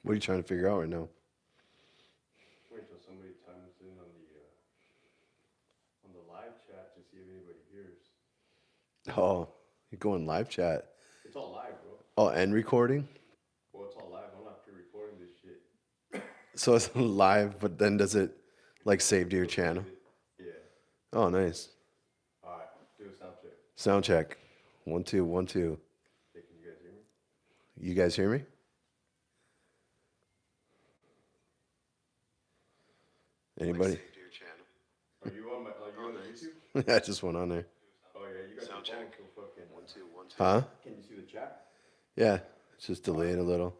What are you trying to figure out right now? Wait till somebody chimes in on the live chat to see if anybody hears. Oh, you're going live chat. It's all live, bro. Oh, and recording? Well, it's all live. I'm not pre-recording this shit. So it's live, but then does it like save to your It'll channel? save it. Yeah. Oh, nice. All right. Do a sound check. Sound check. 1 2 1 2. Hey, can you guys hear me? You guys hear me? Anybody? Are you on my? Are you on the YouTube? I just went on there. Oh yeah, you got your phone so fucking. Huh? Can you see the chat? Yeah. It's just delayed a little.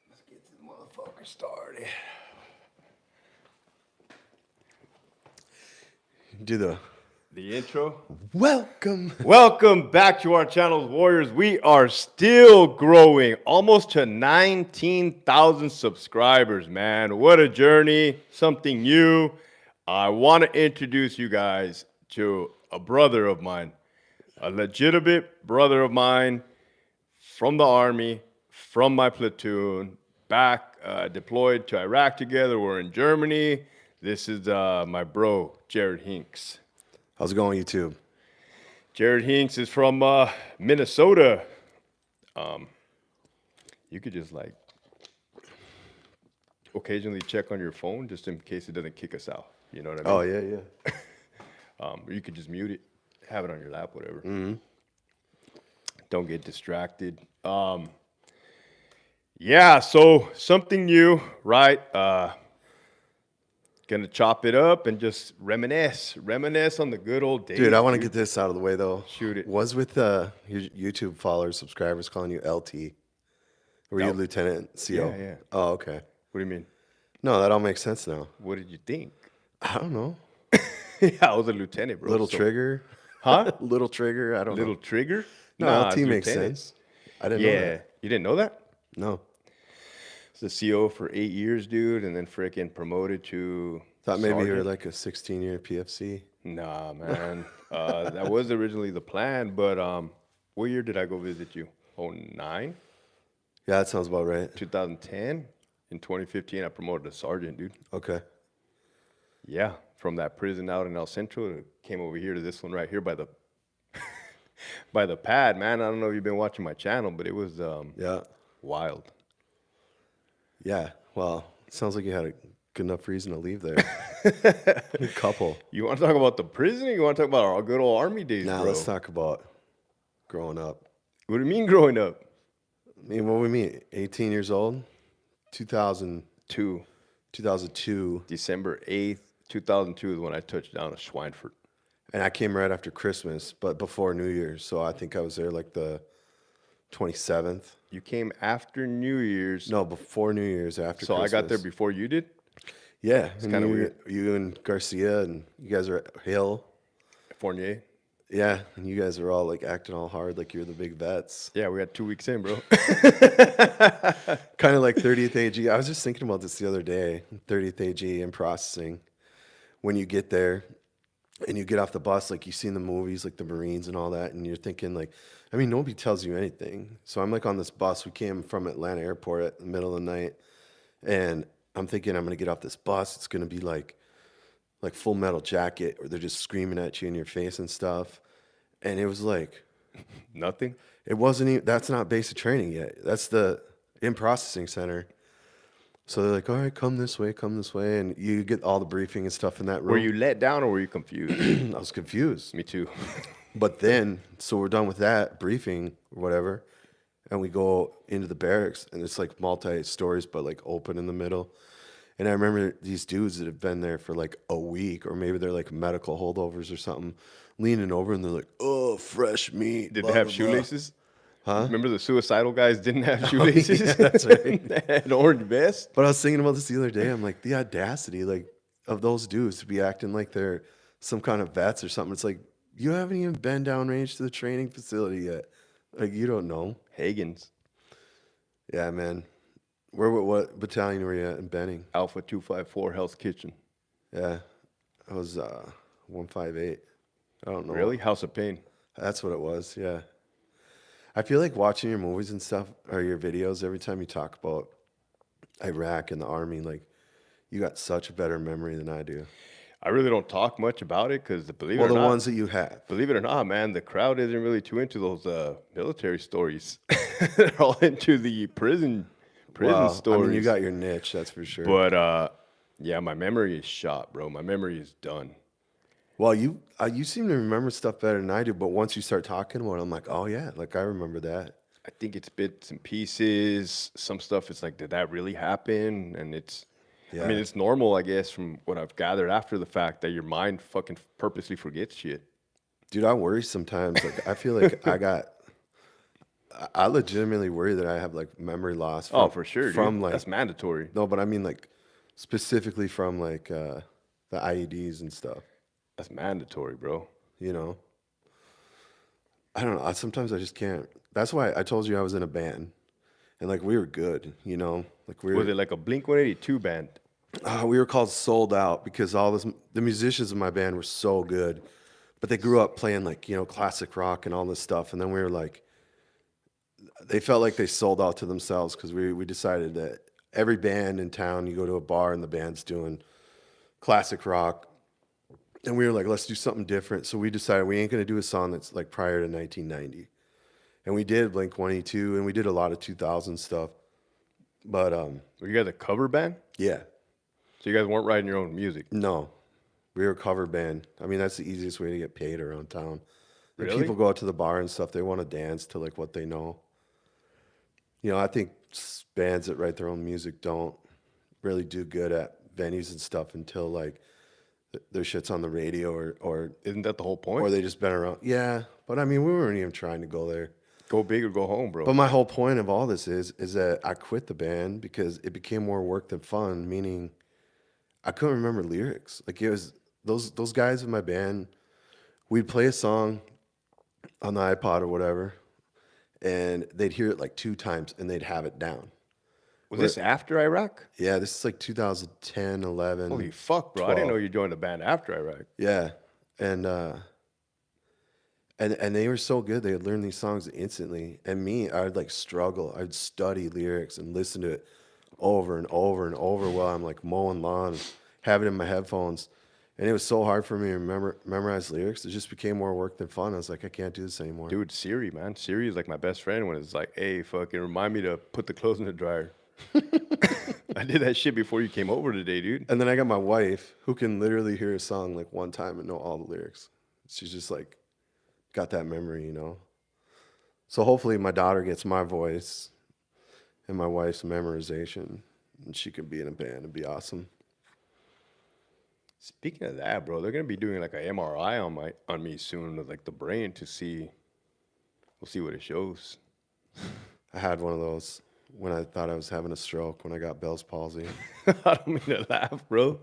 Let's get this motherfucker started. Do The intro. welcome. Welcome back to our channel, Warriors. We are still growing, almost to 19,000 subscribers, man. What a journey, something new. I want to introduce you guys to a brother of mine, a legitimate brother of mine from the Army, from my platoon, back deployed to Iraq together. We're in Germany. This is my bro, Jared Hinks. How's it going, YouTube? Jared Hinks is from Minnesota. You could just like occasionally check on your phone just in case it doesn't kick us out. You know what I Oh, mean? yeah, yeah. Or you could just mute it, have it on your lap, whatever. Don't get distracted. Yeah, so something new, right? Gonna chop it up and just reminisce on the good old days. Dude, I want to get this out of the way, though. Shoot it. Was with your YouTube followers, subscribers calling you LT? Were you Lieutenant CO? Yeah. Oh, okay. What do you mean? No, that all makes sense now. What did you think? I don't know. Yeah, I was a lieutenant, bro. Little so- trigger? Huh? Little trigger? I don't Little know. trigger? No, Nah, LT it's makes lieutenant. sense. I didn't know Yeah, that. you didn't know that? No. It's the CO for 8 years, dude, and then freaking promoted to. Thought maybe you were sergeant. like a 16-year PFC. Nah, man. That was originally the plan, but what year did I go visit you? 09? Yeah, that sounds about right. 2010? In 2015, I promoted to sergeant, dude. Okay. Yeah, from that prison out in El Centro, it came over here to this one right here by the by the pad, man. I don't know if you've been watching my channel, but it was Yeah. wild. Yeah. Well, it sounds like you had a good enough reason to leave there. A couple. You want to talk about the prison, or you want to talk about our good old Army days, Now bro? let's talk about growing up. What do you mean growing up? I mean, what we mean? 18 years old? 2000, 2002. December 8th, 2002 is when I touched down at Schweinfurt. And I came right after Christmas, but before New Year's. So I think I was there like the 27th. You came after New Year's. No, before New Year's, after So Christmas. I got there before you did? Yeah. It's kinda weird. You and Garcia and you guys are at Hill. Fournier? Yeah. And you guys are all like acting all hard like you're the big vets. Yeah, we got 2 weeks in, bro. Kind of like 30th AG. I was just thinking about this the other day. 30th AG and processing. When you get there and you get off the bus, like you see in the movies, like the Marines and all that, and you're thinking like, I mean, nobody tells you anything. So I'm like on this bus. We came from Atlanta Airport at the middle of the night, and I'm thinking I'm gonna get off this bus. It's gonna be like Full Metal Jacket, or they're just screaming at you in your face and stuff. And it was like, Nothing? it wasn't even, that's not basic training yet. That's the in processing center. So they're like, all right, come this way. And you get all the briefing and stuff in that room. Were you let down or were you confused? I was confused. Me too. But then, so we're done with that briefing or whatever. And we go into the barracks, and it's like multi-stories, but like open in the middle. And I remember these dudes that have been there for like a week, or maybe they're like medical holdovers or something, leaning over and they're like, oh, fresh meat. Did blah, they have blah, blah. shoelaces? Huh? Remember the suicidal guys didn't have shoelaces? Yeah, that's right. They had orange vest? But I was thinking about this the other day. I'm like, the audacity, like, of those dudes to be acting like they're some kind of vets or something. It's like, you haven't even been downrange to the training facility yet. Like, you don't know. Hagen's. Yeah, man. What battalion were you at in Benning? Alpha 254 Hell's Kitchen. Yeah, I was 158. I don't know. Really? House of Pain. That's what it was. Yeah. I feel like watching your movies and stuff or your videos every time you talk about Iraq and the army, like you got such a better memory than I do. I really don't talk much about it because Well, the ones that you have. believe it or not, man, the crowd isn't really too into those military stories. They're all into the prison Well, I mean, you stories. got your niche, that's for sure. But yeah, my memory is shot, bro. My memory is done. Well, you seem to remember stuff better than I do, but once you start talking about it, I'm like, oh yeah, like I remember that. I think it's bits and pieces. Some stuff it's like, did that really happen? And I mean, Yeah. it's normal, I guess, from what I've gathered after the fact that your mind fucking purposely forgets shit. Dude, I worry sometimes. Like I feel like I legitimately worry that I have like memory loss Oh, for sure, from dude. like That's mandatory. no, but I mean like specifically from like the IEDs and stuff, That's mandatory, bro. you know. I don't know. Sometimes I just can't. That's why I told you I was in a band and like we were good, you know. Like Was it like a Blink 182 band? we were called Sold Out because the musicians in my band were so good, but they grew up playing like, you know, classic rock and all this stuff, and then we were like they felt like they sold out to themselves because we decided that every band in town, you go to a bar and the band's doing classic rock. And we were like, let's do something different. So we decided we ain't going to do a song that's like prior to 1990. And we did Blink 182 and we did a lot of 2000 stuff. But Were you guys a cover band? yeah, So you guys weren't writing your own music? no, we were a cover band. I mean, that's the easiest way to get paid around town. Like Really? people go out to the bar and stuff, they want to dance to like what they know. You know, I think bands that write their own music don't really do good at venues and stuff until like their shit's on the radio or Isn't that the whole or point? they just been around. Yeah, but I mean, we weren't even trying to go there. Go big or go home, But bro. my whole point of all this is that I quit the band because it became more work than fun. Meaning, I couldn't remember lyrics. Like it was those guys in my band. We'd play a song on the iPod or whatever, and they'd hear it like 2 times and they'd have it down. Was this after Iraq? Yeah, this is like 2010, 11, Holy fuck, bro. I didn't know you joined the band after Iraq. Yeah, and and they were so good. They would learn these songs instantly. And me, I'd like struggle. I'd study lyrics and listen to it over and over and over while I'm like mowing lawn, have it in my headphones. And it was so hard for me to memorize lyrics. It just became more work than fun. I was like, I can't do this anymore. Dude, Siri, man. Siri is like my best friend when it's like, hey, fucking remind me to put the clothes in the dryer. I did that shit before you came over today, dude. And then I got my wife who can literally hear a song like one time and know all the lyrics. She's just like got that memory, you know. So hopefully my daughter gets my voice and my wife's memorization, and she can be in a band and be awesome. Speaking of that, bro, they're gonna be doing like a MRI on me soon with like the brain to see. We'll see what it shows. I had one of those when I thought I was having a stroke when I got Bell's palsy. I don't mean to laugh, bro.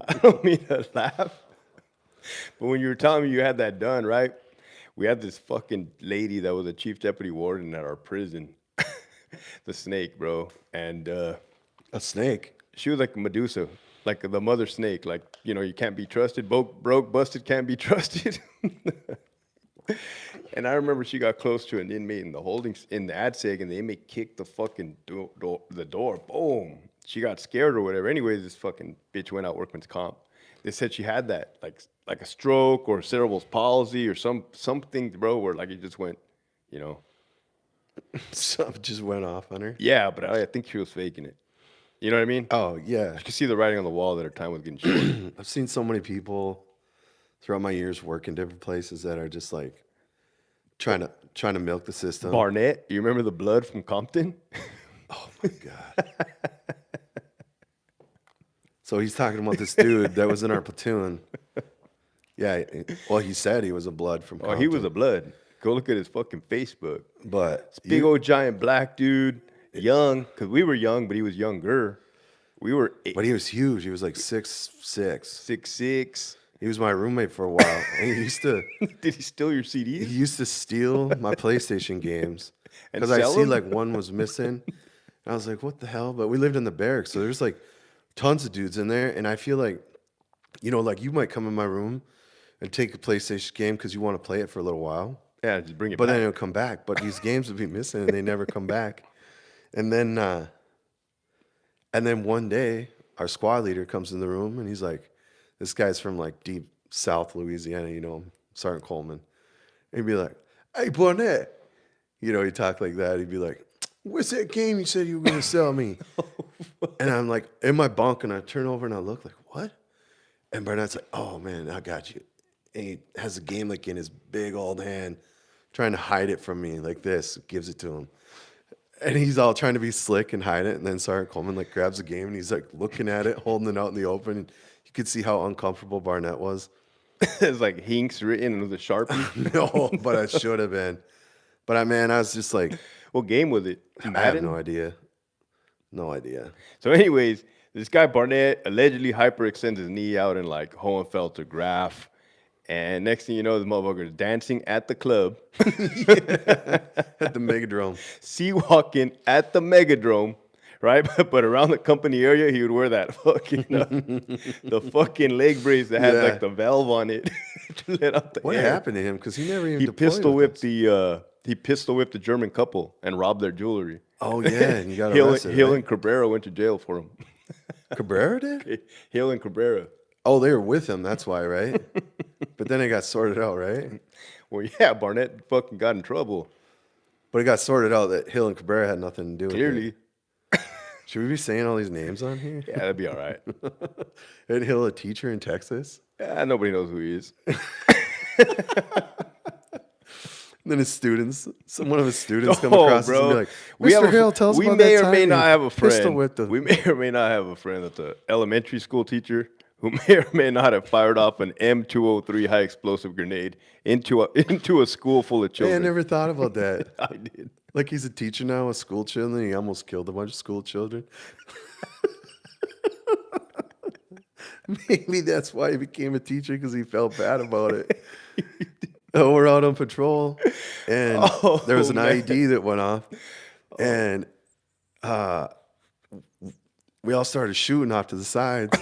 I don't mean to laugh. But when you were telling me you had that done, right? We had this fucking lady that was a chief deputy warden at our prison, the snake, bro, and A snake. she was like Medusa, like the mother snake. Like, you know, you can't be trusted. Broke, busted, can't be trusted. And I remember she got close to an inmate in the ADSEG, and the inmate kicked the fucking the door. Boom. She got scared or whatever. Anyways, this fucking bitch went out workman's comp. They said she had that, like a stroke or cerebral palsy or something, bro, where like it just went, you know. Something just went off on her. Yeah, but I think she was faking it. You know what I mean? Oh, yeah. You can see the writing on the wall that her time was getting short. I've seen so many people throughout my years working different places that are just like trying to milk the system. Barnett, you remember the blood from Compton? Oh my God. So he's talking about this dude that was in our platoon. Yeah, well, he said he was a blood from Oh, he was Compton. a blood. Go look at his fucking Facebook. But Big old giant black dude, young, because we were young, but he was younger. We were but he was huge. He was like 6'6". 6'6". He was my roommate for a while. And he used to Did he steal your he CDs? used to steal my PlayStation games And because I sell see 'em? like one was missing. And I was like, what the hell? But we lived in the barracks, so there's like tons of dudes in there, and I feel like, you know, like you might come in my room and take a PlayStation game because you want to play it for a little while. Yeah, just bring it But back. then it'll come back. But these games would be missing and they never come back. And then one day our squad leader comes in the room and he's like, this guy's from like deep South Louisiana, you know, Sergeant Coleman. And he'd be like, hey, Barnett. You know, he'd talk like that. He'd be like, what's that game you said you were going to sell me? And I'm like, in my bunk, and I turn over and I look like, what? And Barnett's like, oh, man, I got you. And he has a game like in his big old hand, trying to hide it from me like this, gives it to him. And he's all trying to be slick and hide it. And then Sergeant Coleman like grabs the game and he's like looking at it, holding it out in the open. And you could see how uncomfortable Barnett was. It's like hinks written with a Sharpie. No, but I should have been. But I was just like, What game was it? I have Madden? no idea. No idea. So, anyways, this guy Barnett allegedly hyperextends his knee out in like Hohenfelter graph. And next thing you know, this motherfucker is dancing at the club, At the Megadrome. sea walking at the Megadrome, right? But around the company area, he would wear that fucking the fucking leg brace that had Yeah. like the valve on it to let out the What air. happened to him? Because he never even He deployed pistol with whipped us. the pistol whipped the German couple and robbed their jewelry. Oh, yeah, and you got Hill, arrested, Hill right? and Cabrera went to jail for him. Cabrera did? Hill and Cabrera. Oh, they were with him. That's why, right? But then it got sorted out, right? Well, yeah, Barnett fucking got in trouble. But it got sorted out that Hill and Cabrera had nothing to do with Clearly. it. Should we be saying all these names on here? Yeah, that'd be all right. Isn't Hill a teacher in Texas? Yeah, nobody knows who he is. And then his students, one of his students come across us and be like, we have Mr. a- Hill, tell us we about may that or time may you not have a pistol friend. whipped the-" We may or may not have a friend that's an elementary school teacher who may or may not have fired off an M203 high explosive grenade into a school full of Hey, I children. never thought about that. I did. Like he's a teacher now with school children. He almost killed a bunch of school children. Maybe that's why he became a teacher, because he felt bad about it. Oh, we're out on patrol, and there was an man. IED that went off, and we all started shooting off to the sides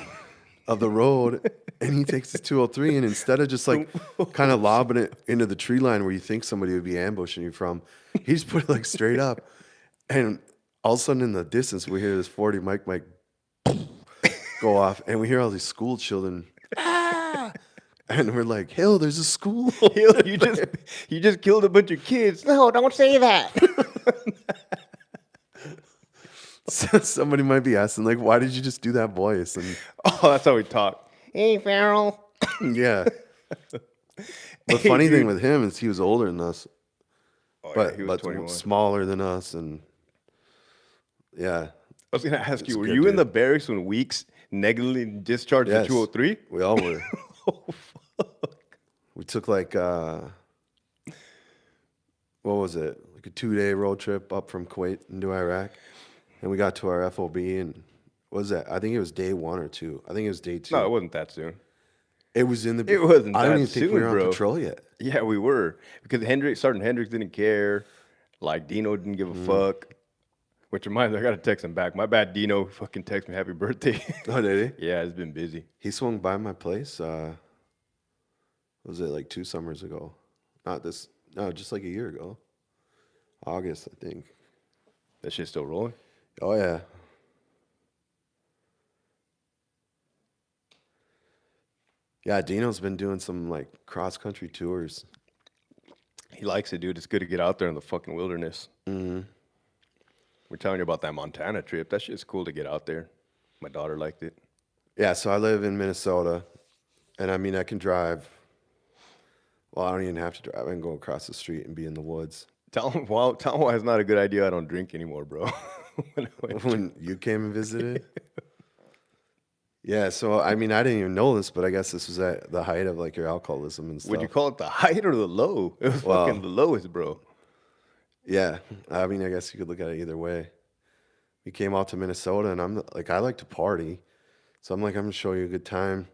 of the road, and he takes his 203, and instead of just like kind of lobbing it into the tree line where you think somebody would be ambushing you from, he just put it like straight up, and all of a sudden in the distance we hear this 40 mic go off, and we hear all these school children, ah! And we're like, Hill, there's a school. Hill, you just killed a bunch of kids. No, don't say that. Somebody might be asking, like, why did you just do that voice? And Oh, that's how we talk. Hey, Farrell. yeah. The funny thing with him is he was older than us, Oh, yeah, but he was but 21. smaller than us, and yeah, I was gonna ask It's you, were good, you in dude. the barracks when Weeks negligently discharged Yes. the 203? we all were. We took like what was it? Like a 2-day road trip up from Kuwait into Iraq, and we got to our FOB, and what was that? I think it was day 1 or 2. I think it was day 2. No, it wasn't that soon. It was in the. It wasn't I don't that even think we soon, were on bro. patrol yet. Yeah, we were, because Sergeant Hendricks didn't care. Like Dino didn't give a Mm. fuck. Which reminds me, I gotta text him back. My bad, Dino. Fucking text me happy birthday. Oh, did he? Yeah, it's been busy. He swung by my place. Was it like 2 summers ago? Not this. No, just like a year ago. August, I think. That shit's still rolling. Oh yeah. Yeah, Dino's been doing some like cross country tours. He likes it, dude. It's good to get out there in the fucking wilderness. Mm-hmm. We're telling you about that Montana trip. That shit's cool to get out there. My daughter liked it. Yeah, so I live in Minnesota, and I mean I can drive. Well, I don't even have to drive. I can go across the street and be in the woods. Tell him why it's not a good idea. I don't drink anymore, bro. When I went- When you came and visited. Yeah, so I mean I didn't even know this, but I guess this was at the height of like your alcoholism and stuff. Would you call it the height or the low? It was Well- fucking the lowest, bro. Yeah, I mean, I guess you could look at it either way. We came out to Minnesota, and I'm like, I like to party, so I'm like, I'm gonna show you a good time.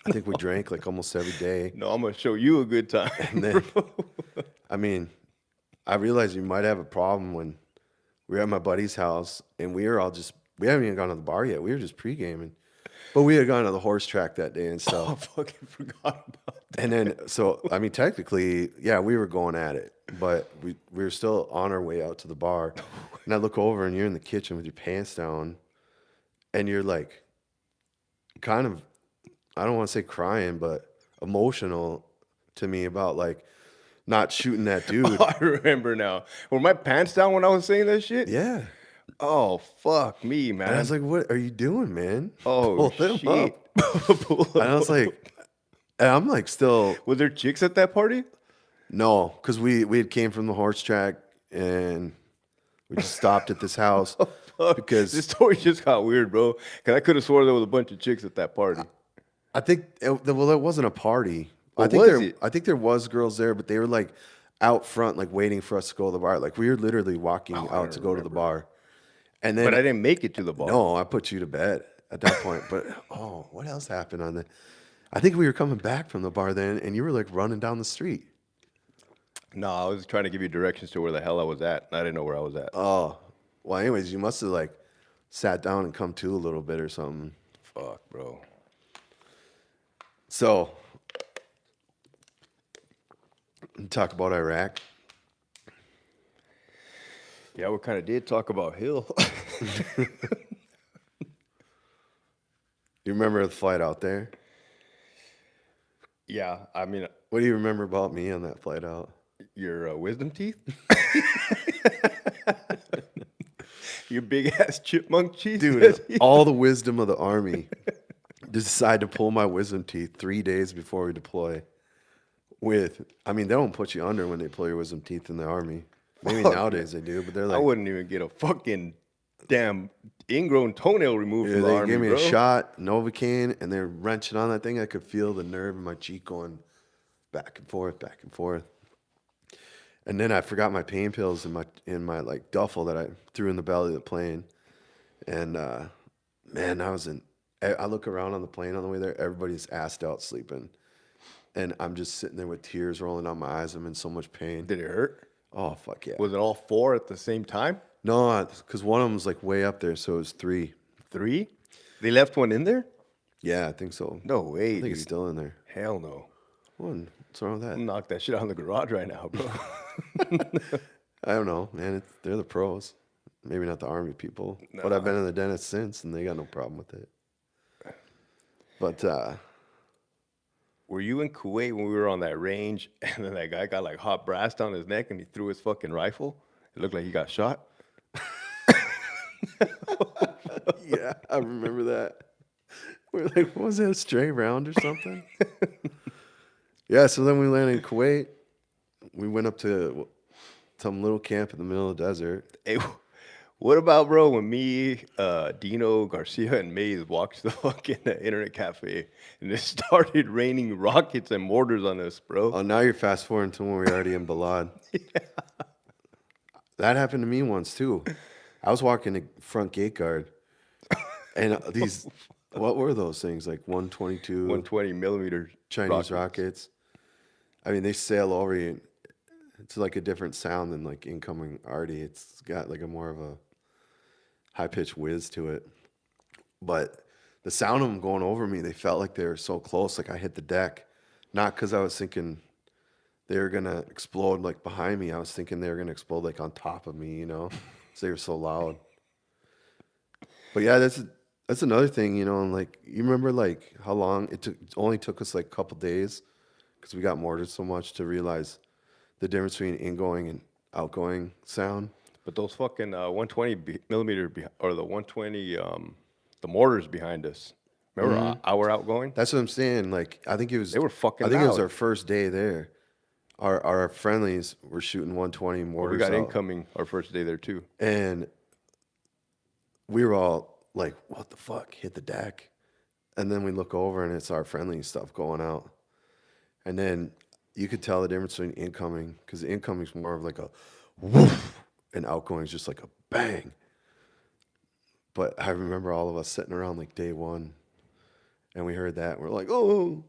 I think we drank like almost every day, No, I'm gonna show you a good time. and then, I mean, I realized you might have a problem when we were at my buddy's house, and we were all we haven't even gone to the bar yet. We were just pre-gaming, But we had gone to the horse track that day and stuff. I fucking forgot about that. And then, so, I mean, technically, yeah, we were going at it, but we were still on our way out to the bar. And I look over and you're in the kitchen with your pants down and you're like kind of, I don't want to say crying, but emotional to me about like not shooting that dude. I remember now. Were my pants down when I was saying that shit? Yeah. Oh, fuck me, man. And I was like, what are you doing, man? oh, Pull them shit. up. And I was like, and I'm like still, Was there chicks at that party? no, because we had came from the horse track and we just stopped at this house because This story just got weird, bro. Because I could have swore there was a bunch of chicks at that party. I think well, it wasn't a party. I What think was there, it? I think there was girls there, but they were like out front, like waiting for us to go to the bar. Like we were literally walking out to go to the bar, and then But I didn't make it to the bar. no, I put you to bed at that point. But oh, what else happened on the? I think we were coming back from the bar then, and you were like running down the street. No, I was trying to give you directions to where the hell I was at. I didn't know where I was at. Oh, well, anyways, you must have like sat down and come to a little bit or something. Fuck, bro. So, talk about Iraq. Yeah, we kind of did talk about Hill. You remember the flight out there? yeah, I mean, What do you remember about me on that flight out? your wisdom teeth? Your big ass chipmunk teeth? Dude, all the wisdom of the army decide to pull my wisdom teeth 3 days before we deploy. I mean, they don't put you under when they pull your wisdom teeth in the army. Maybe nowadays they do, but they're I like, wouldn't even get a fucking damn ingrown toenail removed yeah, from the they army, gave me bro. a shot, Novocaine, and they're wrenching on that thing. I could feel the nerve in my cheek going back and forth, back and forth. And then I forgot my pain pills in my like duffel that I threw in the belly of the plane. And man, I look around on the plane on the way there, everybody's assed out sleeping. And I'm just sitting there with tears rolling down my eyes. I'm in so much pain. Did it hurt? Oh, fuck yeah. Was it all four at the same time? No, because one of them was like way up there, so it was 3. 3? They left one in there? Yeah, I think so. No way, I think dude. it's still in there. Hell no. What's wrong with that? Knock that shit out in the garage right now, bro. I don't know, man. They're the pros. Maybe not the army people. But I've been in the dentist since, and they got no problem with it. But Were you in Kuwait when we were on that range and then that guy got like hot brass down his neck and he threw his fucking rifle? It looked like he got shot. yeah, I remember that. We're like, what was that, a stray round or something? Yeah, so then we landed in Kuwait. We went up to some little camp in the middle of the desert. Hey, what about, bro, when me, Dino, Garcia, and Maze walked to the fucking internet cafe and it started raining rockets and mortars on us, bro? Oh, now you're fast forwarding to when we were already in Balad. That happened to me once too. I was walking the front gate guard, and these, what were those things? Like 122 120 millimeter Chinese rockets. I mean, they sail over you. It's like a different sound than like incoming arty. It's got like a more of a high pitched whiz to it. But the sound of them going over me, they felt like they were so close. Like I hit the deck, not because I was thinking they were gonna explode like behind me. I was thinking they were gonna explode like on top of me, you know, because they were so loud. But yeah, that's another thing, you know. And like, you remember like how long it only took us like a couple days because we got mortared so much to realize the difference between ingoing and outgoing sound. But those fucking 120 millimeter or the 120 the mortars behind us. Remember our outgoing? That's what I'm saying. Like, I think it was. They were fucking I think it was loud. our first day there. Our friendlies were shooting 120 mortars. We got out. incoming our first day there too. And we were all like, what the fuck? Hit the deck. And then we look over and it's our friendly stuff going out. And then you could tell the difference between incoming, because the incoming is more of like a woof, and outgoing is just like a bang. But I remember all of us sitting around like day one, and we heard that. And we're like, oh.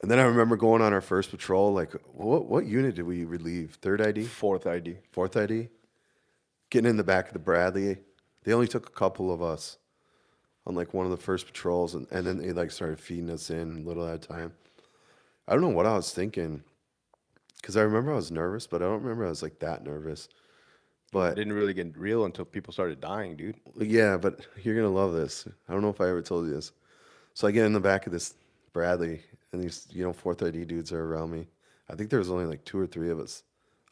And then I remember going on our first patrol, like, what unit did we relieve? 3rd ID? 4th ID. 4th ID? Getting in the back of the Bradley. They only took a couple of us. on like one of the first patrols, and then they like started feeding us in little at a time. I don't know what I was thinking, because I remember I was nervous, but I don't remember I was like that nervous. It But didn't really get real until people started dying, dude. yeah, but you're gonna love this. I don't know if I ever told you this. So I get in the back of this Bradley, and these 430 dudes are around me. I think there was only like 2 or 3 of us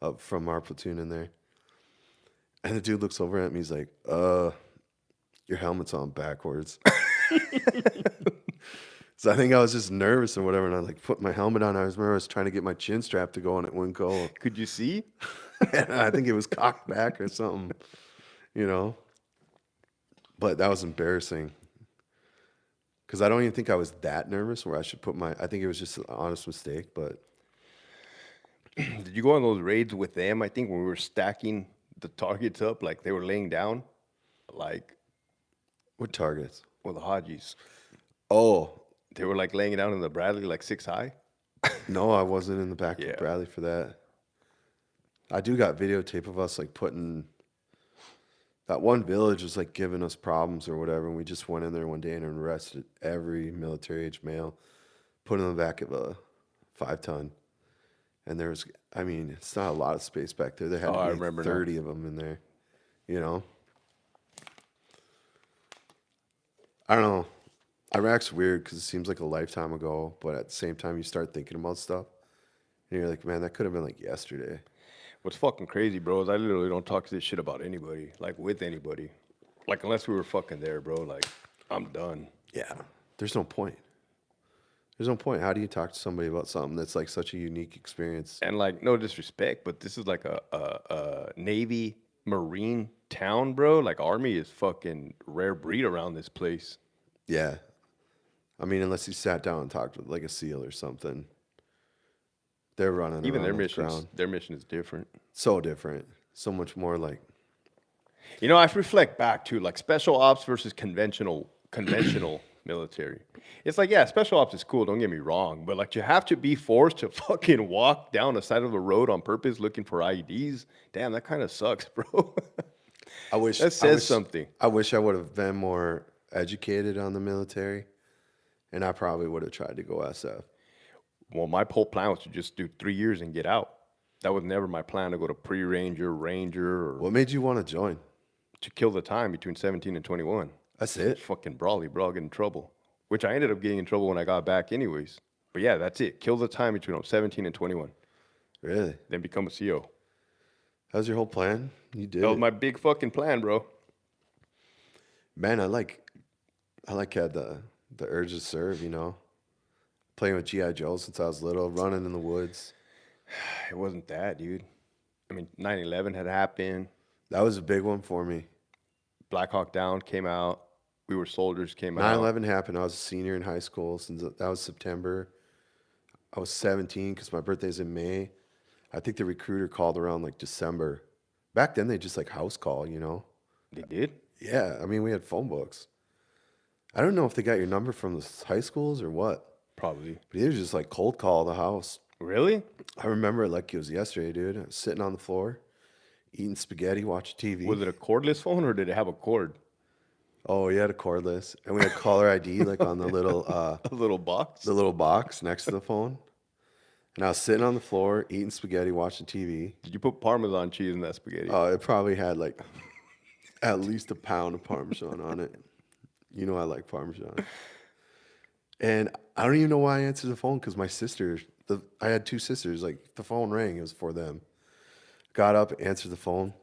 up from our platoon in there. And the dude looks over at me. He's like, your helmet's on backwards." So I think I was just nervous or whatever, and I like put my helmet on. I remember I was trying to get my chin strap to go, and it wouldn't go. Could you see? And I think it was cocked back or something, you know. But that was embarrassing because I don't even think I was that nervous where I should put my. I think it was just an honest mistake. But Did you go on those raids with them? I think when we were stacking the targets up, like they were laying down, like what targets? with the Hajis. Oh They were like laying it down in the Bradley, like 6 high. no, I wasn't in the back Yeah. of Bradley for that. I do got videotape of us like putting. That one village was like giving us problems or whatever, and we just went in there one day and arrested every military-age male, put in the back of a 5-ton. And there was, I mean, it's not a lot of space back there. There had I to be remember like 30 of them in there, you know? I don't know. Iraq's weird because it seems like a lifetime ago, but at the same time, you start thinking about stuff, and you're like, man, that could have been like yesterday. What's fucking crazy, bro, is I literally don't talk this shit about anybody, like with anybody. Like, unless we were fucking there, bro, like, I'm done. Yeah. There's no point. There's no point. How do you talk to somebody about something that's like such a unique experience? And like, no disrespect, but this is like a Navy Marine town, bro. Like, Army is fucking rare breed around this place. Yeah. I mean, unless you sat down and talked with like a SEAL or something. They're running Even around on the ground. their mission is different. So different. So much more like, You know, I reflect back to like special ops versus conventional military. It's like, yeah, special ops is cool, don't get me wrong, but like you have to be forced to fucking walk down the side of the road on purpose looking for IEDs. Damn, that kind of sucks, bro. I wish That says something. I wish I would have been more educated on the military, and I probably would have tried to go SF. Well, my whole plan was to just do 3 years and get out. That was never my plan to go to pre-ranger, ranger, or What made you want to join? to kill the time between 17 and 21. That's it. Fucking brawly, bro, I'll get in trouble. Which I ended up getting in trouble when I got back anyways. But yeah, that's it. Kill the time between 17 and 21. Really? Then become a CO. That was your whole plan? You did That was it. my big fucking plan, bro. Man, I like had the urge to serve, you know. Playing with G.I. Joe since I was little, running in the woods. It wasn't that, dude. I mean, 9/11 had happened. That was a big one for me. Black Hawk Down came out. We Were Soldiers came out. 9/11 happened. I was a senior in high school. Since that was September. I was 17 because my birthday's in May. I think the recruiter called around like December. Back then, they just like house call, you know. They did? Yeah, I mean, we had phone books. I don't know if they got your number from the high schools or what, Probably. but it was just like cold call the house. Really? I remember it like it was yesterday, dude. I was sitting on the floor, eating spaghetti, watching TV. Was it a cordless phone or did it have a cord? Oh, you had a cordless, and we had caller ID like on the little A little box? box next to the phone. And I was sitting on the floor, eating spaghetti, watching TV. Did you put Parmesan cheese in that spaghetti? It probably had like at least a pound of Parmesan on it. You know I like Parmesan. And I don't even know why I answered the phone because my sister, I had 2 sisters, like the phone rang, it was for them. Got up, answered the phone.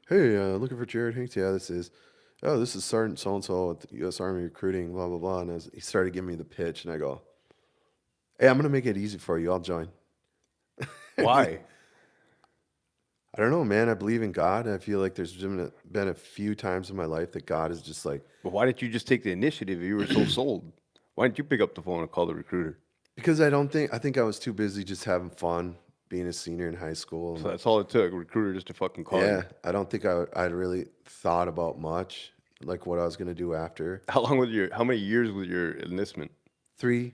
Hey, looking for Jared Hinks? Yeah, this is Sergeant so-and-so at the U.S. Army recruiting, blah, blah, blah. And he started giving me the pitch, and I go, hey, I'm going to make it easy for you. I'll join. Why? I don't know, man. I believe in God. I feel like there's been a few times in my life that God is just like, But why didn't you just take the initiative if you were so sold? Why didn't you pick up the phone and call the recruiter? because I think I was too busy just having fun being a senior in high school. So that's all it took, a recruiter just to fucking call Yeah, you. I don't think I'd really thought about much, like what I was going to do after. How many years was your enlistment? 3,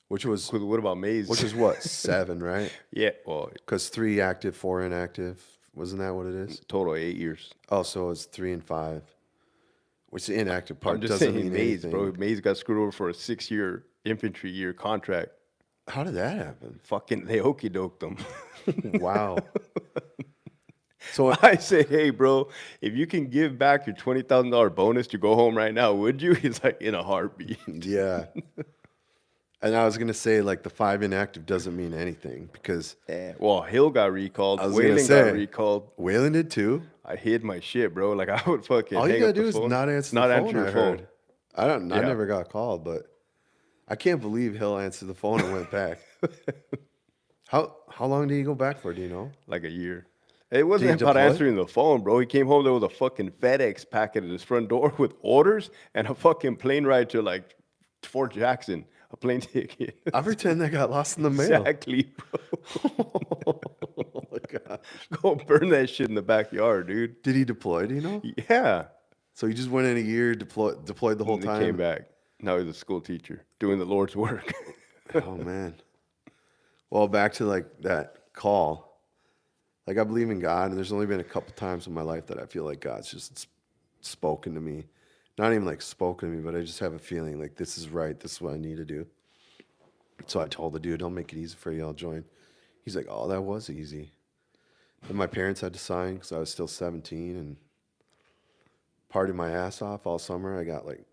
which was What about Maze? what, 7, right? Yeah, well, Because 3 active, 4 inactive. Wasn't that what it is? total 8 years. Oh, so it was 3 and 5. Which the inactive I'm part just doesn't saying mean Mays, anything. bro. Mays got screwed over for a 6-year infantry year contract. How did that happen? Fucking, they okey doked him. Wow. So I say, hey, bro, if you can give back your $20,000 bonus to go home right now, would you? He's like, in a heartbeat. yeah. And I was gonna say like the 5 inactive doesn't mean anything because Well, Hill got recalled. I was gonna Whalen got say recalled. Whalen did too. I hid my shit, bro. Like I would fucking All you hang gotta up the do is phone. not answer the Not phone. answer your I phone. heard. I don't. I Yeah. never got called, but I can't believe Hill answered the phone and went back. How long did he go back for? Do you know? Like a year. It wasn't he about deploy? answering the phone, bro. He came home, there was a fucking FedEx packet at his front door with orders and a fucking plane ride to like Fort Jackson, a plane ticket. I pretend that got lost in the mail. Exactly, bro. Oh my god! Go burn that shit in the backyard, dude. Did he deploy? Do you know? Yeah. So he just went in a year, deployed the whole And he time. came back. Now he's a school teacher doing the Lord's work. Oh man. Well, back to like that call. Like I believe in God, and there's only been a couple times in my life that I feel like God's just spoken to me. Not even like spoken to me, but I just have a feeling like this is right. This is what I need to do. So I told the dude, I'll make it easy for you. I'll join. He's like, oh, that was easy. And my parents had to sign because I was still 17 and partied my ass off all summer. I got like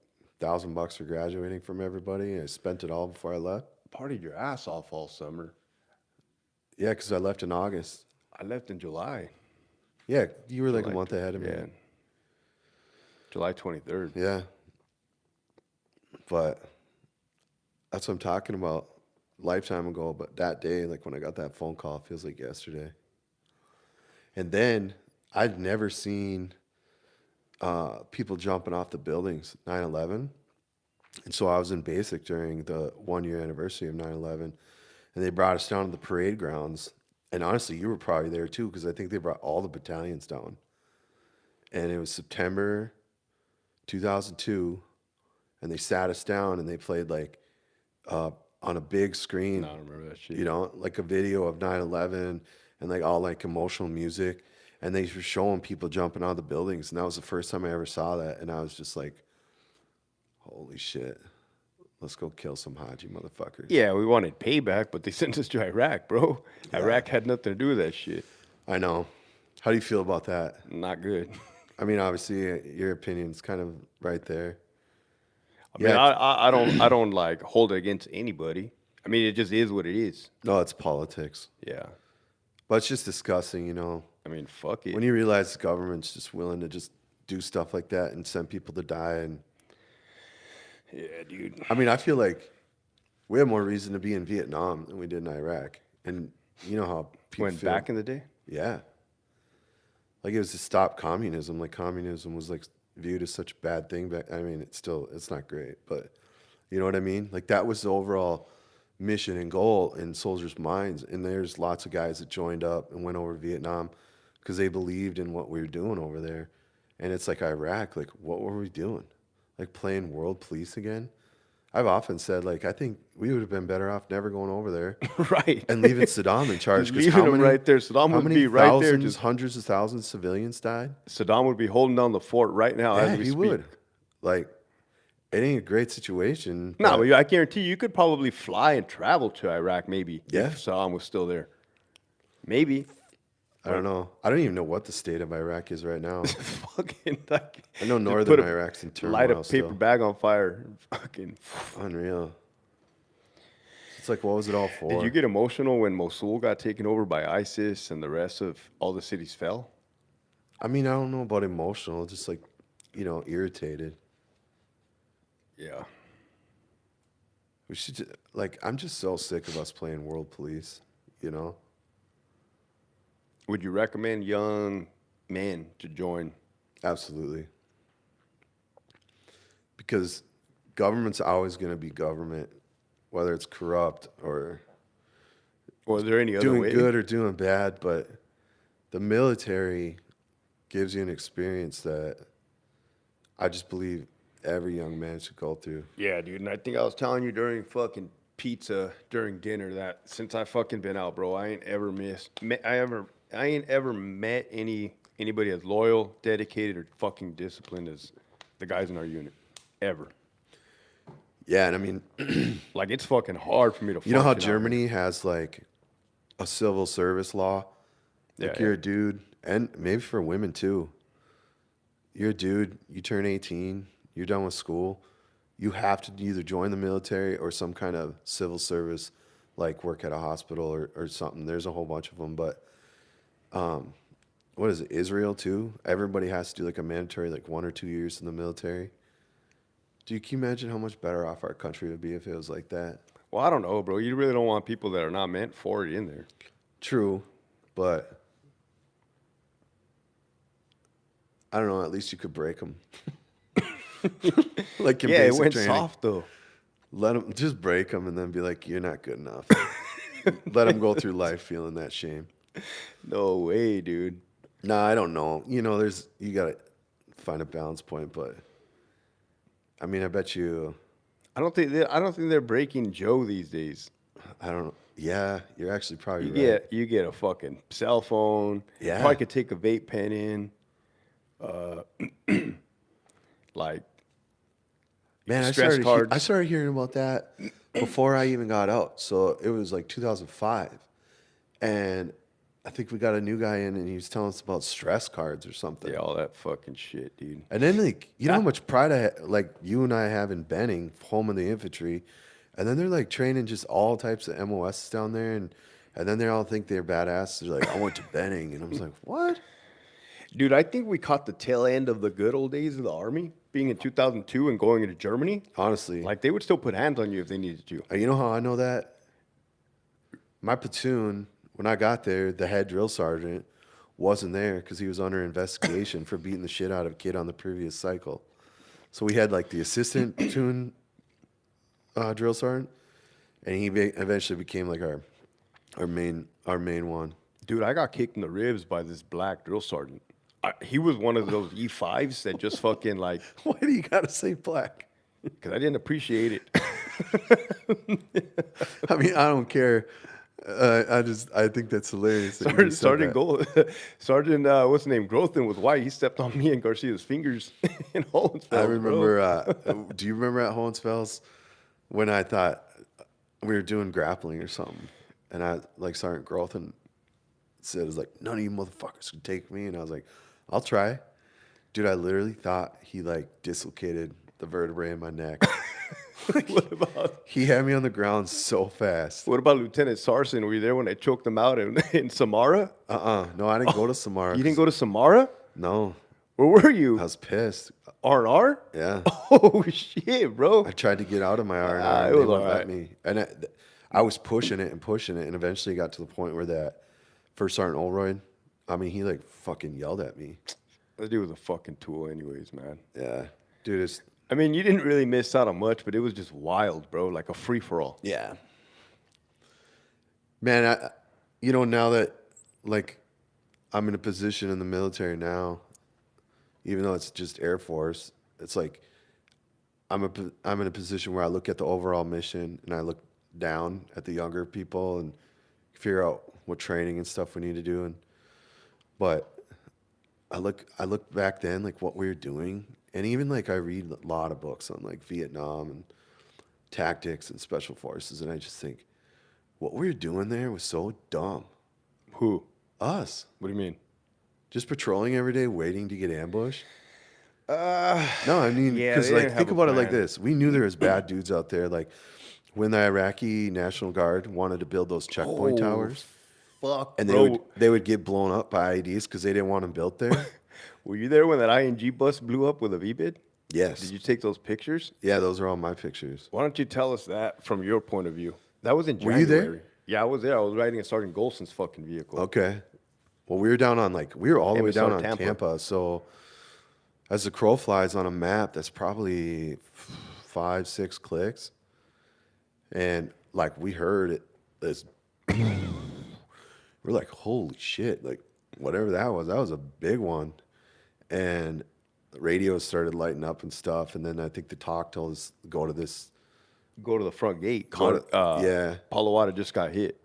$1,000 for graduating from everybody. I spent it all before I left. Partied your ass off all summer. Yeah, because I left in August. I left in July. Yeah, you were like a July- month ahead of me. Yeah. July 23rd. Yeah. But that's what I'm talking about. Lifetime ago, but that day, like when I got that phone call, it feels like yesterday. And then I'd never seen people jumping off the buildings 9/11. And so I was in basic during the 1-year anniversary of 9/11. And they brought us down to the parade grounds. And honestly, you were probably there too, because I think they brought all the battalions down. And it was September 2002. And they sat us down and they played like on a big screen, No, I don't remember that shit. you know, like a video of 9/11 and like all like emotional music. And they were showing people jumping out of the buildings. And that was the first time I ever saw that. And I was just like, holy shit. Let's go kill some Haji motherfuckers. Yeah, we wanted payback, but they sent us to Iraq, bro. Iraq had nothing to do with that shit. I know. How do you feel about that? Not good. I mean, obviously, your opinion's kind of right there. I mean, I don't like hold it against anybody. I mean, it just is what it is. No, it's politics. Yeah. But it's just disgusting, you know. I mean, fuck it. When you realize the government's just willing to just do stuff like that and send people to die. And Yeah, dude. I mean, I feel like we have more reason to be in Vietnam than we did in Iraq. And you know how people Went feel. back in the day? Yeah. Like it was to stop communism. Like communism was like viewed as such a bad thing back. I mean, it's not great, but you know what I mean? Like that was the overall mission and goal in soldiers' minds. And there's lots of guys that joined up and went over to Vietnam because they believed in what we were doing over there. And it's like Iraq, like what were we doing? Like playing world police again? I've often said, like, I think we would have been better off never going over there Right. and leaving Saddam in charge. 'Cause Leaving him right there. Saddam how would many be right there. thousands, Just hundreds of thousands of civilians died? Saddam would be holding down the fort right now Yeah, as we he speak. would. Like, it ain't a great situation. No, but but I guarantee you could probably fly and travel to Iraq maybe Yeah. if Saddam was still there. Maybe. I don't know. I don't even know what the state of Iraq is right now. Fucking like I know just northern put a- Iraq's in turmoil light a paper still. bag on fire. And fucking. Unreal. It's like, what was it all for? Did you get emotional when Mosul got taken over by ISIS and the rest of all the cities fell? I mean, I don't know about emotional, just like, you know, irritated. Yeah. We should, like, I'm just so sick of us playing world police, you know? Would you recommend young men to join? Absolutely. Because government's always going to be government, whether it's corrupt or Or is there any other doing way? good or doing bad. But the military gives you an experience that I just believe every young man should go through. Yeah, dude. And I think I was telling you during fucking pizza during dinner that since I fucking been out, bro, I ain't ever I ain't ever met anybody as loyal, dedicated, or fucking disciplined as the guys in our unit, ever. Yeah, and I mean, Like, it's fucking hard for me to. you know how function out here. Germany has like a civil service law? Like Yeah, you're yeah. a dude, and maybe for women too. You're a dude, you turn 18, you're done with school. You have to either join the military or some kind of civil service, like work at a hospital or something. There's a whole bunch of them, but what is it, Israel too? Everybody has to do like a mandatory like 1 or 2 years in the military. Can you imagine how much better off our country would be if it was like that? Well, I don't know, bro. You really don't want people that are not meant for it in there. True, but I don't know. At least you could break them. Like in Yeah, it basic went training, soft though. let them just break them and then be like, "You're not good enough." Let them go through life feeling that shame. No way, dude. Nah, I don't know. You know, you gotta find a balance point, but I mean, I bet you. I don't think they're breaking Joe these days. I don't know. Yeah, you're actually probably You right. get a fucking cell phone. Yeah. Probably could take a vape pen in. Like, Man, stress cards. I started hearing about that before I even got out. So it was like 2005, and I think we got a new guy in, and he was telling us about stress cards or something. yeah, all that fucking shit, dude. And then like, you know how much pride like you and I have in Benning, home of the infantry, and then they're like training just all types of MOS down there, and then they all think they're badass. They're like, I went to Benning, and I was like, what? Dude, I think we caught the tail end of the good old days of the army, being in 2002 and going into Germany. Honestly, Like, they would still put hands on you if they needed to. you know how I know that? My platoon, when I got there, the head drill sergeant wasn't there because he was under investigation for beating the shit out of a kid on the previous cycle. So we had like the assistant platoon drill sergeant, and he eventually became like our main one. Dude, I got kicked in the ribs by this black drill sergeant. He was one of those E5s that just fucking like, Why do you gotta say black? because I didn't appreciate it. I mean, I don't care. I think that's hilarious. That you said that. Sergeant, what's his name? Grothin was white. He stepped on me and Garcia's fingers in Hollinsville. I remember. Bro. Do you remember at Hohenfels when I thought we were doing grappling or something, and I like Sergeant Grothin said, "It was like none of you motherfuckers can take me," and I was like, "I'll try." Dude, I literally thought he like dislocated the vertebrae in my neck. What about He had me on the ground so fast. Lieutenant Sarson? Were you there when I choked him out in Samara? No, I didn't go to Samara. You didn't go to Samara? No, Where were you? I was pissed. R&R? Yeah, Oh shit, bro. I tried to get out of my R&R. It And they was wouldn't let alright. me. And I was pushing it, and eventually got to the point where that first Sergeant Olroyd, I mean, he like fucking yelled at me. That dude was a fucking tool, anyways, man. Yeah, dude, it's I mean, you didn't really miss out on much, but it was just wild, bro. Like a free for all. yeah. Man, now that like I'm in a position in the military now, even though it's just Air Force, it's like I'm in a position where I look at the overall mission and I look down at the younger people and figure out what training and stuff we need to do. But I look back then like what we were doing, and even like I read a lot of books on like Vietnam and tactics and special forces, and I just think what we were doing there was so dumb. Who? Us What do you mean? just patrolling every day, waiting to get ambushed. No, I mean, yeah, because they like didn't think have a about it like plan. this: we knew there was bad dudes out there. Like when the Iraqi National Guard wanted to build those checkpoint towers, Fuck, and bro. they would get blown up by IEDs because they didn't want them built there. Were you there when that ING bus blew up with a V-bid? Yes. Did you take those pictures? Yeah, those are all my pictures. Why don't you tell us that from your point of view? That was in Were January. you there? Yeah, I was there. I was riding in Sergeant Golson's fucking vehicle. Okay. Well, we were all the way down MSR on Tampa. Tampa. So as the crow flies on a map, that's probably 5-6 clicks. And like we heard it, this we're like, holy shit, like whatever that was a big one. And the radios started lighting up and stuff. And then I think the talk told us go to this. Go to the front gate. Go to- yeah. Palawada just got hit.